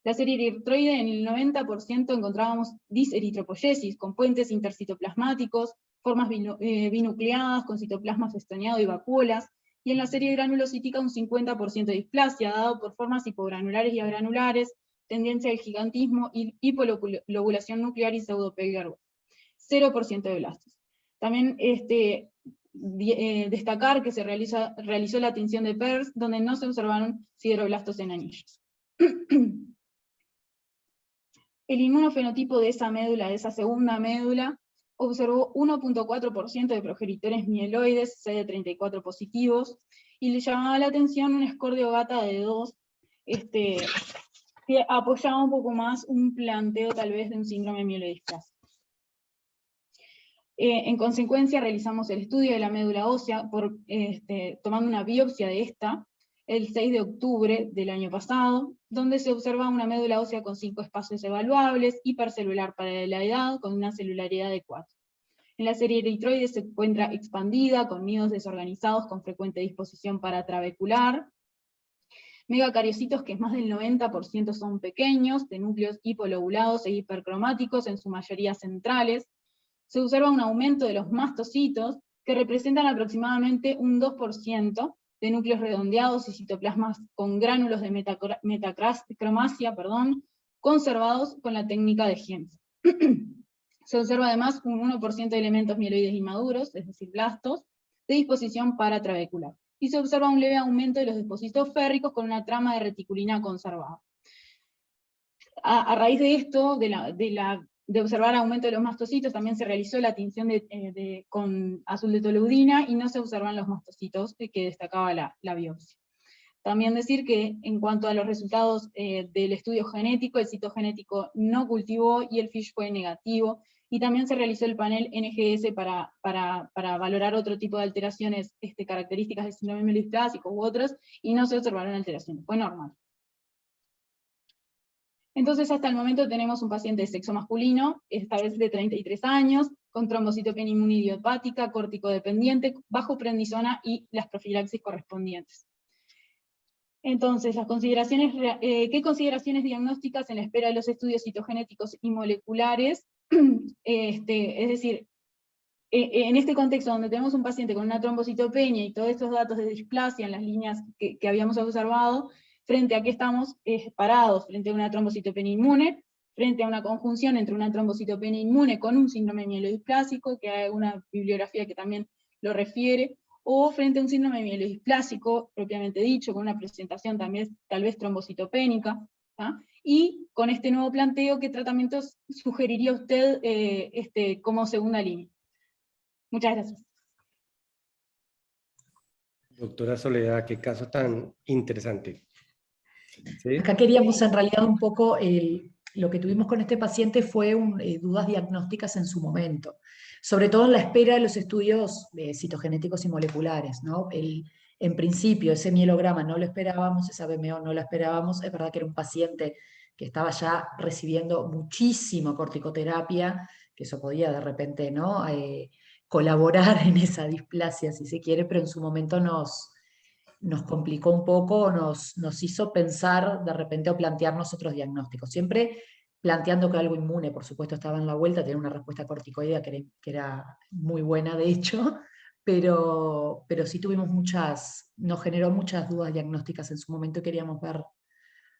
La serie eritroide en el 90% encontrábamos diseritropoyesis, con puentes intercitoplasmáticos, formas binucleadas, con citoplasma festoneado y vacuolas, y en la serie granulocítica un 50% de displasia, dado por formas hipogranulares y agranulares, tendencia al gigantismo, hipolobulación nuclear y pseudopelgar. 0% de blastos. También destacar que se realizó la tinción de PERS, donde no se observaron sideroblastos en anillos. El inmunofenotipo de esa médula, de esa segunda médula, observó 1.4% de progenitores mieloides, CD34 positivos, y le llamaba la atención un score de Ogata de 2, que apoyaba un poco más un planteo tal vez de un síndrome mielodisplasico. En consecuencia realizamos el estudio de la médula ósea tomando una biopsia de esta el 6 de octubre del año pasado, donde se observa una médula ósea con 5 espacios evaluables, hipercelular para la edad, con una celularidad de 4. En la serie eritroide se encuentra expandida, con nidos desorganizados con frecuente disposición paratrabecular, megacariocitos que más del 90% son pequeños, de núcleos hipolobulados e hipercromáticos, en su mayoría centrales. Se observa un aumento de los mastocitos, que representan aproximadamente un 2% de núcleos redondeados y citoplasmas con gránulos de metacromasia, conservados con la técnica de Giemsa. Se observa además un 1% de elementos mieloides inmaduros, es decir, blastos, de disposición paratrabecular. Y se observa un leve aumento de los depósitos férricos con una trama de reticulina conservada. A raíz de esto, de observar aumento de los mastocitos, también se realizó la tinción con azul de toluidina y no se observan los mastocitos que destacaba la biopsia. También decir que en cuanto a los resultados del estudio genético, el citogenético no cultivó y el FISH fue negativo, y también se realizó el panel NGS para valorar otro tipo de alteraciones características del síndrome mielodisplasico u otros, y no se observaron alteraciones, fue normal. Entonces hasta el momento tenemos un paciente de sexo masculino, esta vez de 33 años, con trombocitopenia inmune idiopática, córtico-dependiente, bajo prednisona y las profilaxis correspondientes. Entonces, ¿qué consideraciones diagnósticas en la espera de los estudios citogenéticos y moleculares? Es decir, en este contexto donde tenemos un paciente con una trombocitopenia y todos estos datos de displasia en las líneas que habíamos observado, frente a que estamos parados, frente a una trombocitopenia inmune, frente a una conjunción entre una trombocitopenia inmune con un síndrome mielodisplásico, que hay una bibliografía que también lo refiere, o frente a un síndrome mielodisplásico, propiamente dicho, con una presentación también tal vez trombocitopénica, y con este nuevo planteo, ¿qué tratamientos sugeriría usted como segunda línea? Muchas gracias. Doctora Soledad, qué caso tan interesante. ¿Sí? Acá queríamos en realidad un poco, lo que tuvimos con este paciente fue dudas diagnósticas en su momento, sobre todo en la espera de los estudios citogenéticos y moleculares, ¿no? En principio ese mielograma no lo esperábamos, esa BMO no lo esperábamos, es verdad que era un paciente que estaba ya recibiendo muchísimo corticoterapia, que eso podía de repente, ¿no? Colaborar en esa displasia, si se quiere, pero en su momento nos complicó un poco, nos hizo pensar de repente o plantearnos otros diagnósticos. Siempre planteando que algo inmune, por supuesto, estaba en la vuelta, tenía una respuesta corticoidea que era muy buena, de hecho, pero sí tuvimos nos generó muchas dudas diagnósticas en su momento y queríamos ver,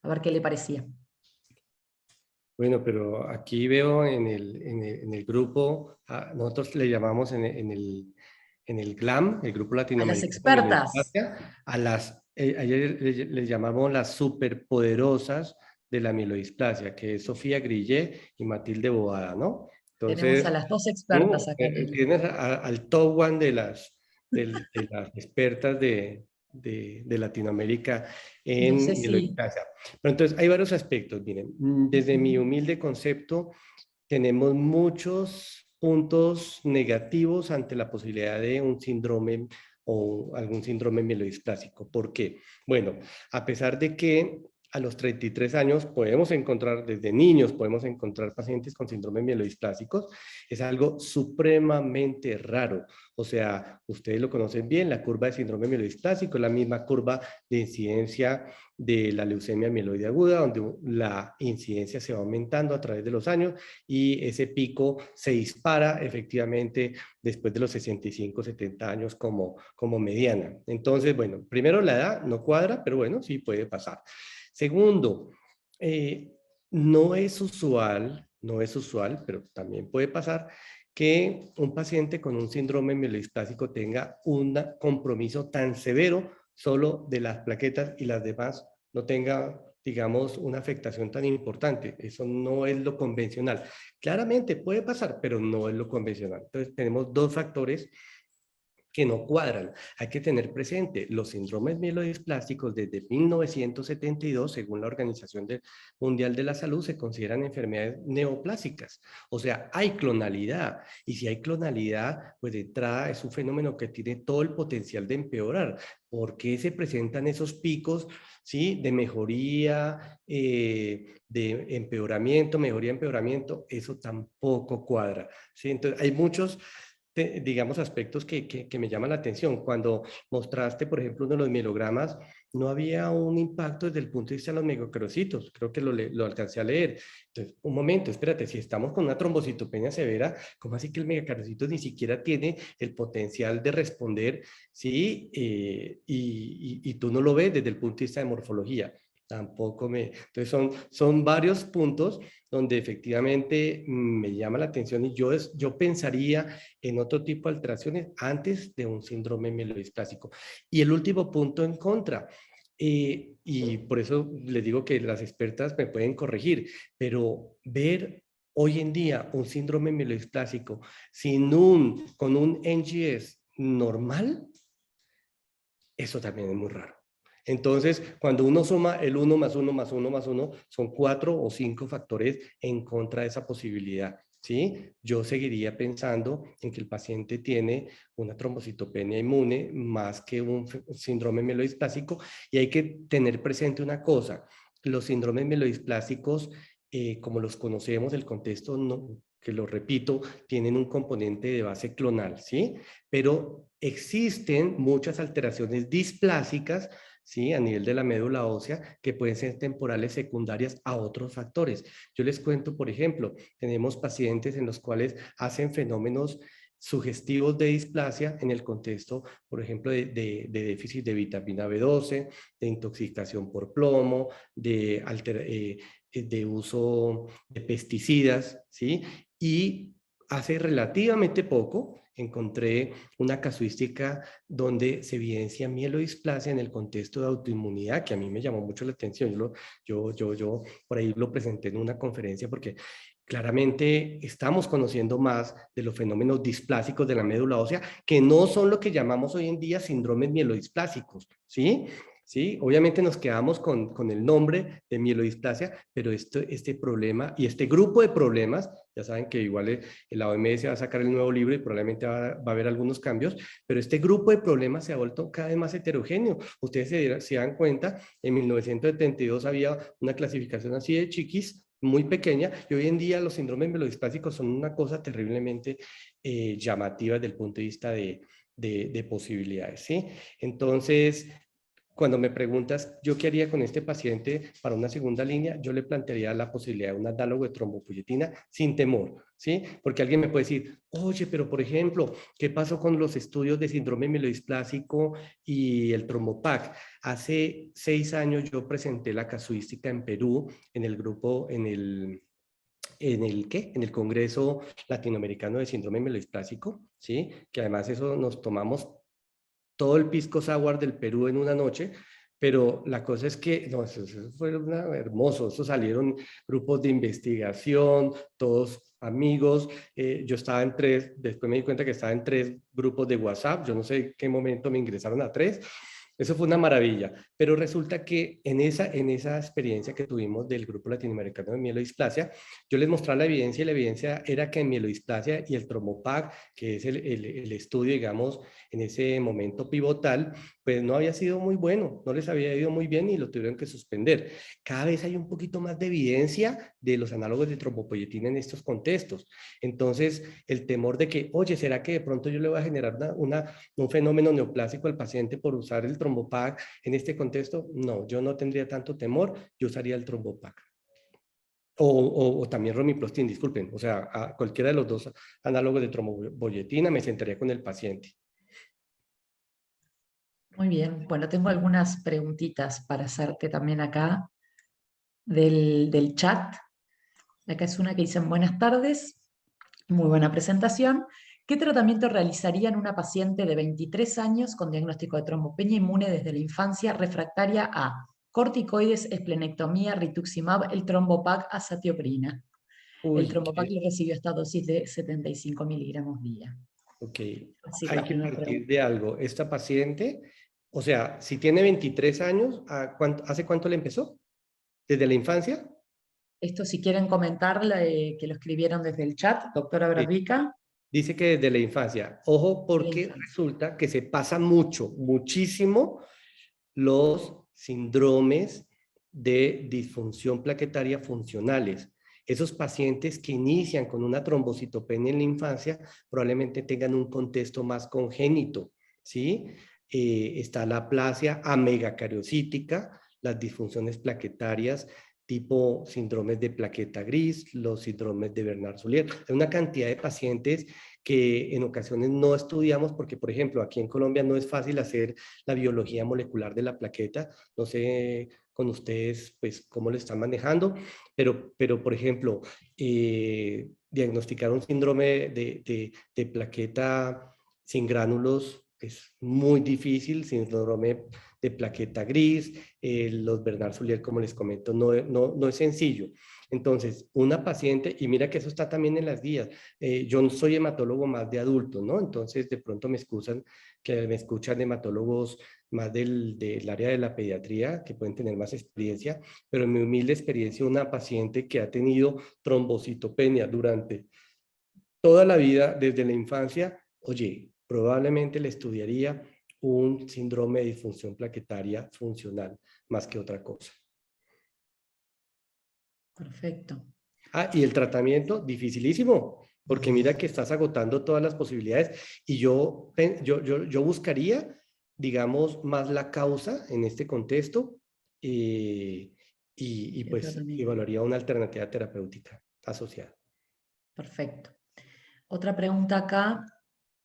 a ver qué le parecía. Bueno, pero aquí veo en el grupo, nosotros le llamamos en el GLAM, el Grupo Latinoamericano. A las expertas. Ayer les llamamos las superpoderosas de la mielodisplasia, que es Sofía Grillé y Matilde Bobada, ¿no? Tenemos Entonces, a las dos expertas acá. tienes al top one de las expertas de Latinoamérica No en sé si... mielodistasia. Pero entonces hay varios aspectos, miren, desde mi humilde concepto, tenemos muchos puntos negativos ante la posibilidad de un síndrome o algún síndrome mielodisplásico. ¿Por qué? Bueno, a pesar de que a los 33 años podemos encontrar, desde niños podemos encontrar pacientes con síndrome mielodisplásicos, es algo supremamente raro. O sea, ustedes lo conocen bien, la curva de síndrome mielodisplásico es la misma curva de incidencia de la leucemia mieloide aguda, donde la incidencia se va aumentando a través de los años y ese pico se dispara efectivamente después de los 65, 70 años como mediana. Entonces, bueno, primero la edad no cuadra, pero bueno, sí puede pasar. Segundo, no es usual, pero también puede pasar que un paciente con un síndrome mielodisplásico tenga un compromiso tan severo solo de las plaquetas y las demás no tenga, digamos, una afectación tan importante. Eso no es lo convencional. Claramente puede pasar, pero no es lo convencional. Entonces tenemos dos factores que no cuadran. Hay que tener presente, los síndromes mielodisplásicos desde 1972, según la Organización Mundial de la Salud, se consideran enfermedades neoplásicas. O sea, hay clonalidad. Y si hay clonalidad, pues de entrada es un fenómeno que tiene todo el potencial de empeorar. ¿Por qué se presentan esos picos, sí, de mejoría, de empeoramiento, mejoría, empeoramiento? Eso tampoco cuadra, ¿sí? Entonces, hay muchos digamos, aspectos que me llaman la atención. Cuando mostraste, por ejemplo, uno de los mielogramas, no había un impacto desde el punto de vista de los megacarocitos. Creo que lo alcancé a leer. Entonces, un momento, espérate, si estamos con una trombocitopenia severa, ¿cómo así que el megacarocito ni siquiera tiene el potencial de responder? ¿Sí? Y tú no lo ves desde el punto de vista de morfología. Tampoco me... Entonces son varios puntos donde efectivamente me llama la atención y yo pensaría en otro tipo de alteraciones antes de un síndrome mielodisplásico. Y el último punto en contra, y por eso les digo que las expertas me pueden corregir, pero ver hoy en día un síndrome mielodisplásico con un NGS normal, eso también es muy raro. Entonces, cuando uno suma el 1 más 1 más 1 más 1, son 4 o 5 factores en contra de esa posibilidad, ¿sí? Yo seguiría pensando en que el paciente tiene una trombocitopenia inmune más que un síndrome mielodisplásico, y hay que tener presente una cosa, los síndromes mielodisplásicos, como los conocemos, el contexto, no, que lo repito, tienen un componente de base clonal, ¿sí? Pero existen muchas alteraciones displásicas, ¿sí? A nivel de la médula ósea, que pueden ser temporales secundarias a otros factores. Yo les cuento, por ejemplo, tenemos pacientes en los cuales hacen fenómenos sugestivos de displasia en el contexto, por ejemplo, de déficit de vitamina B12, de intoxicación por plomo, de uso de pesticidas, ¿sí? Y hace relativamente poco encontré una casuística donde se evidencia mielodisplasia en el contexto de autoinmunidad, que a mí me llamó mucho la atención. Yo por ahí lo presenté en una conferencia porque claramente estamos conociendo más de los fenómenos displásicos de la médula ósea, que no son lo que llamamos hoy en día síndromes mielodisplásicos, ¿sí? Sí, obviamente nos quedamos con el nombre de mielodisplasia, pero este problema y este grupo de problemas, ya saben que igual la OMS va a sacar el nuevo libro y probablemente va a haber algunos cambios, pero este grupo de problemas se ha vuelto cada vez más heterogéneo. Ustedes se dan cuenta, en 1972 había una clasificación así de chiquis, muy pequeña, y hoy en día los síndromes mielodisplásicos son una cosa terriblemente llamativa desde el punto de vista de posibilidades, ¿sí? Entonces, cuando me preguntas, ¿yo qué haría con este paciente para una segunda línea? Yo le plantearía la posibilidad de un análogo de trombopoyetina sin temor, ¿sí? Porque alguien me puede decir, oye, pero por ejemplo, ¿qué pasó con los estudios de síndrome mielodisplásico y el trombopac? Hace 6 años yo presenté la casuística en Perú, en el grupo, en el Congreso Latinoamericano de Síndrome Mielodisplásico, ¿sí? Que además eso nos tomamos todo el pisco sour del Perú en una noche, Pero la cosa es que, no, eso fue hermoso, eso salieron grupos de investigación, todos amigos, yo estaba en 3, después me di cuenta que estaba en 3 grupos de WhatsApp, yo no sé en qué momento me ingresaron a 3, eso fue una maravilla, pero resulta que en esa experiencia que tuvimos del Grupo Latinoamericano de Mielodisplasia, yo les mostraba la evidencia y la evidencia era que en mielodisplasia y el trombopag, que es el estudio, digamos, en ese momento pivotal, pues no había sido muy bueno, no les había ido muy bien y lo tuvieron que suspender. Cada vez hay un poquito más de evidencia de los análogos de trombopoyetina en estos contextos. Entonces, el temor de que, oye, ¿será que de pronto yo le voy a generar un fenómeno neoplásico al paciente por usar el trombopag en este contexto? No, yo no tendría tanto temor, yo usaría el trombopag. O también romiplostin, disculpen, o sea, a cualquiera de los dos análogos de trombopoyetina me sentaría con el paciente. Muy bien, bueno, tengo algunas preguntitas para hacerte también acá del chat. Acá es una que dicen, buenas tardes, muy buena presentación. ¿Qué tratamiento realizaría en una paciente de 23 años con diagnóstico de trombopenia inmune desde la infancia refractaria a corticoides, esplenectomía, rituximab, el trombopag, azatioprina? El Uy, trombopag le recibió esta dosis de 75 miligramos día. ok, Así hay la que primera partir pregunta. de algo. Esta paciente, o sea, si tiene 23 años, ¿hace cuánto le empezó? ¿Desde la infancia? Esto si quieren comentar, que lo escribieron desde el chat, doctora Sí. Bravica. Dice que desde la infancia. Ojo, De la porque infancia. resulta que se pasa muchísimo los síndromes de disfunción plaquetaria funcionales. Esos pacientes que inician con una trombocitopenia en la infancia probablemente tengan un contexto más congénito, ¿sí? Está la aplasia amegacariocítica, las disfunciones plaquetarias tipo síndromes de plaqueta gris, los síndromes de Bernard-Soulier. Hay una cantidad de pacientes que en ocasiones no estudiamos porque, por ejemplo, aquí en Colombia no es fácil hacer la biología molecular de la plaqueta. No sé con ustedes, pues, cómo lo están manejando, pero por ejemplo, diagnosticar un síndrome de plaqueta sin gránulos es muy difícil, síndrome de plaqueta gris, los Bernard-Soulier, como les comento, no es sencillo. Entonces, una paciente, y mira que eso está también en las guías, yo no soy hematólogo más de adultos, ¿no? Entonces, de pronto me excusan que me escuchan hematólogos más del área de la pediatría, que pueden tener más experiencia, pero en mi humilde experiencia, una paciente que ha tenido trombocitopenia durante toda la vida, desde la infancia, oye, probablemente le estudiaría un síndrome de disfunción plaquetaria funcional más que otra cosa. Perfecto. Ah, y el tratamiento, dificilísimo, porque mira que estás agotando todas las posibilidades y yo buscaría, digamos, más la causa en este contexto y El pues tratamiento. evaluaría una alternativa terapéutica asociada. Perfecto. Otra pregunta acá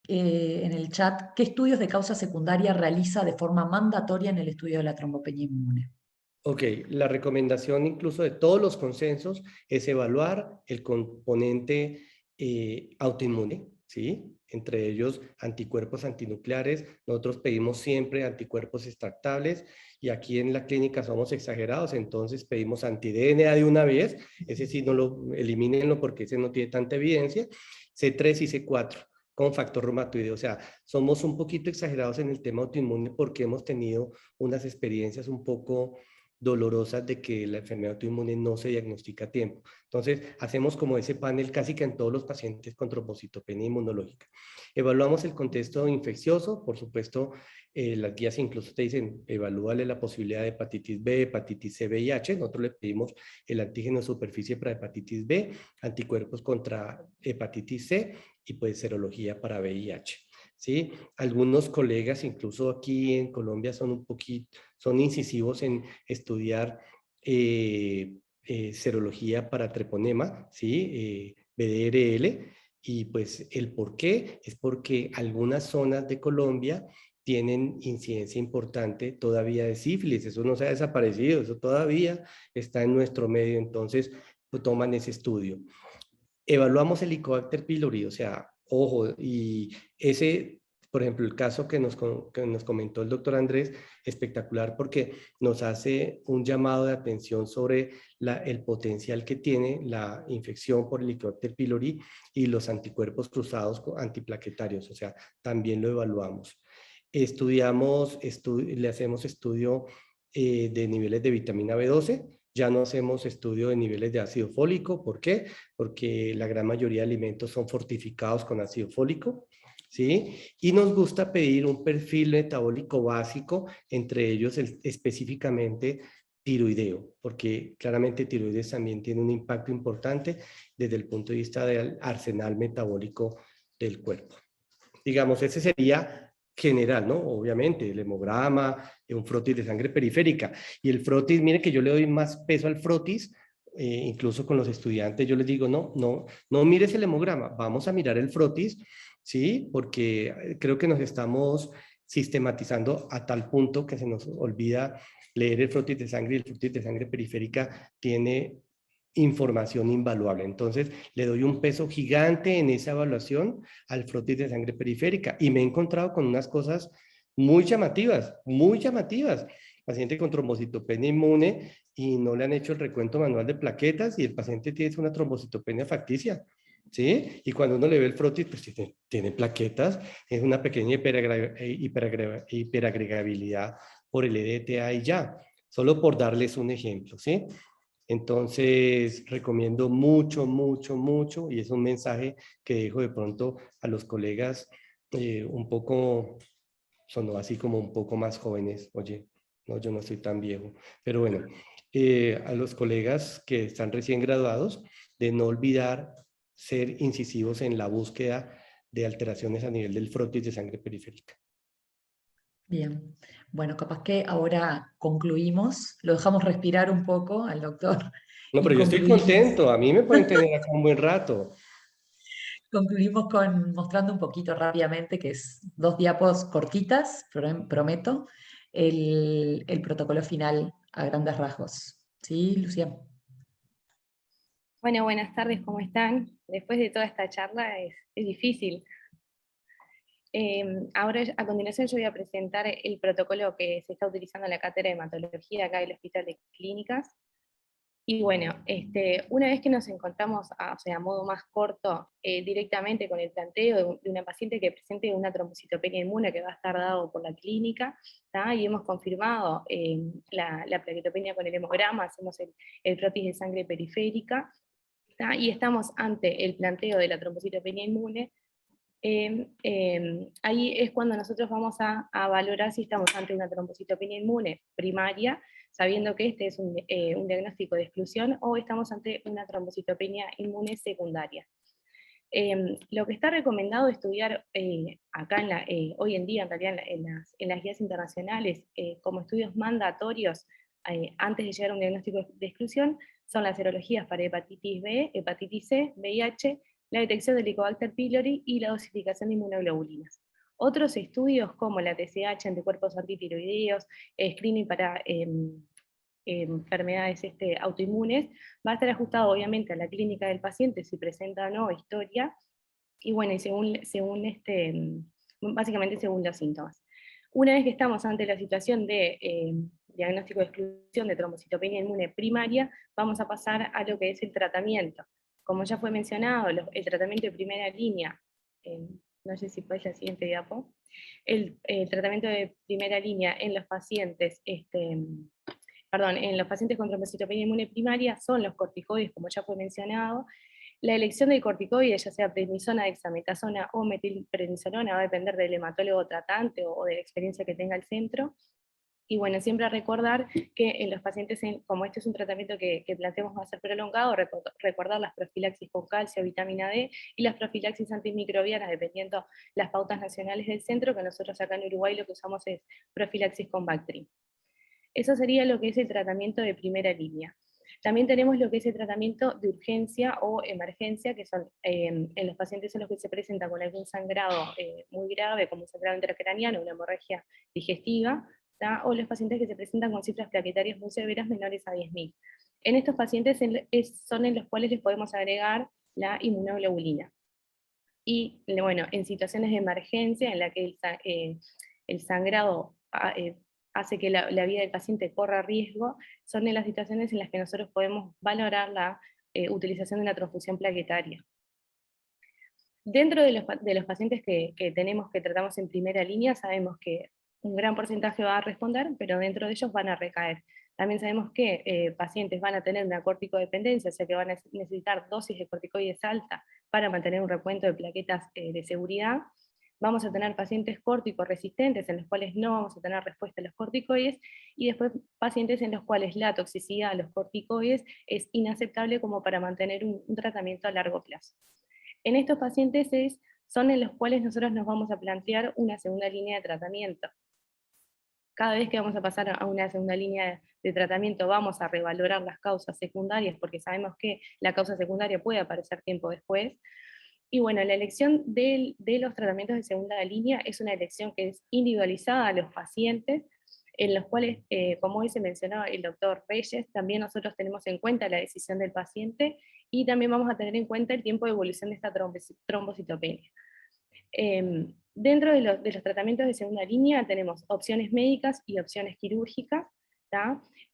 en el chat. ¿Qué estudios de causa secundaria realiza de forma mandatoria en el estudio de la trombopenia inmune? Ok, la recomendación incluso de todos los consensos es evaluar el componente autoinmune, ¿sí? Entre ellos anticuerpos antinucleares. Nosotros pedimos siempre anticuerpos extractables y aquí en la clínica somos exagerados, entonces pedimos anti-DNA de una vez. Ese sí no lo elimínenlo porque ese no tiene tanta evidencia. C3 y C4 con factor reumatoide. O sea, somos un poquito exagerados en el tema autoinmune porque hemos tenido unas experiencias un poco dolorosas de que la enfermedad autoinmune no se diagnostica a tiempo. Entonces, hacemos como ese panel casi que en todos los pacientes con trombocitopenia inmunológica. Evaluamos el contexto infeccioso, por supuesto, las guías incluso te dicen, evalúale la posibilidad de hepatitis B, hepatitis C, VIH. Nosotros le pedimos el antígeno de superficie para hepatitis B, anticuerpos contra hepatitis C y pues serología para VIH. ¿Sí? Algunos colegas, incluso aquí en Colombia, son incisivos en estudiar serología para treponema, ¿sí? BDRL, y pues el por qué es porque algunas zonas de Colombia tienen incidencia importante todavía de sífilis, eso no se ha desaparecido, eso todavía está en nuestro medio, entonces pues, toman ese estudio. Evaluamos el Helicobacter pylori, o sea, ojo, y ese por ejemplo, el caso que nos comentó el doctor Andrés, espectacular porque nos hace un llamado de atención sobre el potencial que tiene la infección por Helicobacter pylori y los anticuerpos cruzados antiplaquetarios, o sea, también lo evaluamos. Le hacemos estudio de niveles de vitamina B12, ya no hacemos estudio de niveles de ácido fólico. ¿Por qué? Porque la gran mayoría de alimentos son fortificados con ácido fólico, ¿sí? Y nos gusta pedir un perfil metabólico básico, entre ellos específicamente tiroideo, porque claramente tiroides también tiene un impacto importante desde el punto de vista del arsenal metabólico del cuerpo. Digamos, ese sería general, ¿no? Obviamente, el hemograma, un frotis de sangre periférica. Y el frotis, mire que yo le doy más peso al frotis, incluso con los estudiantes yo les digo, no mires el hemograma, vamos a mirar el frotis, ¿sí? Porque creo que nos estamos sistematizando a tal punto que se nos olvida leer el frotis de sangre, y el frotis de sangre periférica tiene información invaluable. Entonces, le doy un peso gigante en esa evaluación al frotis de sangre periférica y me he encontrado con unas cosas muy llamativas, muy llamativas. Paciente con trombocitopenia inmune y no le han hecho el recuento manual de plaquetas y el paciente tiene una trombocitopenia facticia, ¿sí? Y cuando uno le ve el frotis, pues tiene plaquetas, es una pequeña hiperagregabilidad por el EDTA y ya, solo por darles un ejemplo, ¿sí? Entonces, recomiendo mucho, mucho, mucho, y es un mensaje que dejo de pronto a los colegas un poco, sonó así como un poco más jóvenes, oye, no, yo no soy tan viejo, pero bueno, a los colegas que están recién graduados, de no olvidar ser incisivos en la búsqueda de alteraciones a nivel del frotis de sangre periférica. Bien, bueno, capaz que ahora concluimos, lo dejamos respirar un poco al doctor. No, Y pero yo estoy contento, a mí me pueden tener acá un buen rato. concluimos mostrando un poquito rápidamente, que es 2 diapos cortitas, prometo, el protocolo final a grandes rasgos. ¿Sí, Lucía? Bueno, buenas tardes, ¿cómo están? Después de toda esta charla es difícil. Ahora, a continuación, yo voy a presentar el protocolo que se está utilizando en la cátedra de hematología acá del Hospital de Clínicas. Y bueno, una vez que nos encontramos, o sea, a modo más corto, directamente con el planteo de una paciente que presente una trombocitopenia inmune que va a estar dado por la clínica, ¿tá? Y hemos confirmado la plaquetopenia con el hemograma, hacemos el frotis de sangre periférica, ¿tá? Y estamos ante el planteo de la trombocitopenia inmune. Ahí es cuando nosotros vamos a valorar si estamos ante una trombocitopenia inmune primaria, sabiendo que este es un diagnóstico de exclusión, o estamos ante una trombocitopenia inmune secundaria. Lo que está recomendado estudiar acá hoy en día, en realidad en las guías internacionales, como estudios mandatorios, antes de llegar a un diagnóstico de exclusión, son las serologías para hepatitis B, hepatitis C, VIH, la detección del Helicobacter pylori y la dosificación de inmunoglobulinas. Otros estudios como la TSH, anticuerpos antitiroideos, screening para enfermedades autoinmunes, va a estar ajustado obviamente a la clínica del paciente, si presenta o no historia, y bueno, y básicamente según los síntomas. Una vez que estamos ante la situación de diagnóstico de exclusión de trombocitopenia inmune primaria, vamos a pasar a lo que es el tratamiento. Como ya fue mencionado, el tratamiento de primera línea, no sé si puede ser la siguiente diapo, el tratamiento de primera línea en los pacientes, en los pacientes con trombocitopenia inmune primaria son los corticoides, como ya fue mencionado. La elección del corticoide, ya sea prednisona, dexametasona o metilprednisolona, va a depender del hematólogo tratante o de la experiencia que tenga el centro. Y bueno, siempre recordar que en los pacientes, como este es un tratamiento que planteamos va a ser prolongado, recordar las profilaxis con calcio, vitamina D, y las profilaxis antimicrobianas, dependiendo las pautas nacionales del centro, que nosotros acá en Uruguay lo que usamos es profilaxis con Bactrim. Eso sería lo que es el tratamiento de primera línea. También tenemos lo que es el tratamiento de urgencia o emergencia, que son en los pacientes en los que se presenta con algún sangrado muy grave, como un sangrado intracraneano, una hemorragia digestiva, ¿tá? O los pacientes que se presentan con cifras plaquetarias muy severas menores a 10.000. En estos pacientes son en los cuales les podemos agregar la inmunoglobulina. Y bueno, en situaciones de emergencia en la que el sangrado hace que la vida del paciente corra riesgo, son en las situaciones en las que nosotros podemos valorar la utilización de una transfusión plaquetaria. Dentro de los pacientes que tenemos, que tratamos en primera línea, sabemos que un gran porcentaje va a responder, pero dentro de ellos van a recaer. También sabemos que pacientes van a tener una corticodependencia, o sea que van a necesitar dosis de corticoides alta para mantener un recuento de plaquetas de seguridad. Vamos a tener pacientes córtico-resistentes, en los cuales no vamos a tener respuesta a los corticoides, y después pacientes en los cuales la toxicidad a los corticoides es inaceptable como para mantener un tratamiento a largo plazo. En estos pacientes son en los cuales nosotros nos vamos a plantear una segunda línea de tratamiento. Cada vez que vamos a pasar a una segunda línea de tratamiento vamos a revalorar las causas secundarias, porque sabemos que la causa secundaria puede aparecer tiempo después. Y bueno, la elección de los tratamientos de segunda línea es una elección que es individualizada a los pacientes, en los cuales, como hoy se mencionó el doctor Reyes, también nosotros tenemos en cuenta la decisión del paciente, y también vamos a tener en cuenta el tiempo de evolución de esta trombocitopenia. Dentro de los tratamientos de segunda línea tenemos opciones médicas y opciones quirúrgicas.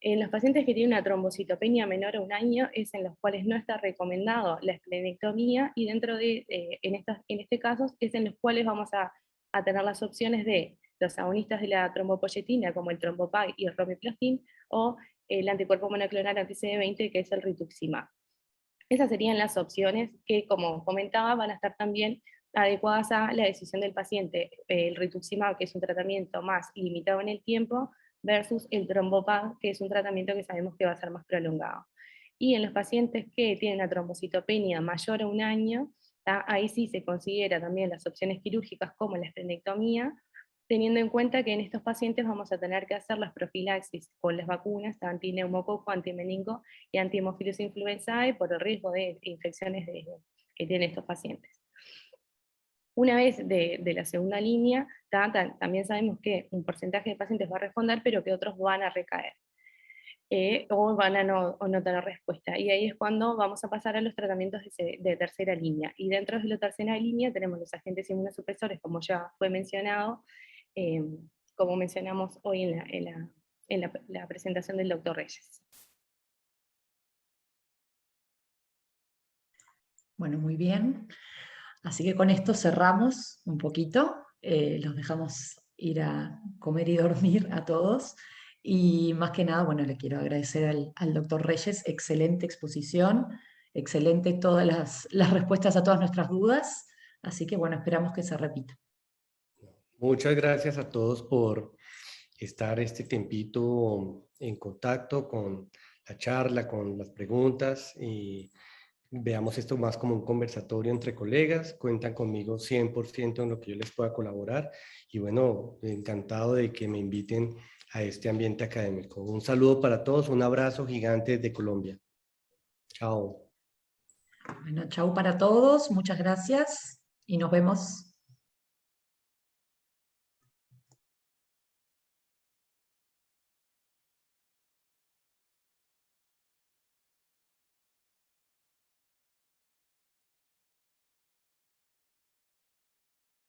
En los pacientes que tienen una trombocitopenia menor a 1 año es en los cuales no está recomendado la esplenectomía, y dentro de, en este caso, es en los cuales vamos a tener las opciones de los agonistas de la trombopoyetina, como el trombopag y el romiplastin, o el anticuerpo monoclonal anti-CD20, que es el rituximab. Esas serían las opciones que, como comentaba, van a estar también adecuadas a la decisión del paciente. El rituximab, que es un tratamiento más limitado en el tiempo, versus el trombopag, que es un tratamiento que sabemos que va a ser más prolongado. Y en los pacientes que tienen una trombocitopenia mayor a 1 año, ahí sí se considera también las opciones quirúrgicas como la esplenectomía, teniendo en cuenta que en estos pacientes vamos a tener que hacer las profilaxis con las vacunas, antineumococo, antimeningo y anti-Haemophilus influenzae, por el riesgo de infecciones que tienen estos pacientes. Una vez de la segunda línea, también sabemos que un porcentaje de pacientes va a responder, pero que otros van a recaer, o van a no tener respuesta. Y ahí es cuando vamos a pasar a los tratamientos de tercera línea. Y dentro de la tercera línea tenemos los agentes inmunosupresores, como ya fue mencionado, como mencionamos hoy en la presentación del doctor Reyes. Bueno, muy bien. Así que con esto cerramos un poquito, los dejamos ir a comer y dormir a todos, y más que nada, bueno, le quiero agradecer al doctor Reyes, excelente exposición, excelente todas las respuestas a todas nuestras dudas, así que bueno, esperamos que se repita. Muchas gracias a todos por estar este tiempito en contacto con la charla, con las preguntas, y veamos esto más como un conversatorio entre colegas. Cuentan conmigo 100% en lo que yo les pueda colaborar, y bueno, encantado de que me inviten a este ambiente académico. Un saludo para todos, un abrazo gigante desde Colombia. Chao. Bueno, chau para todos, muchas gracias y nos vemos.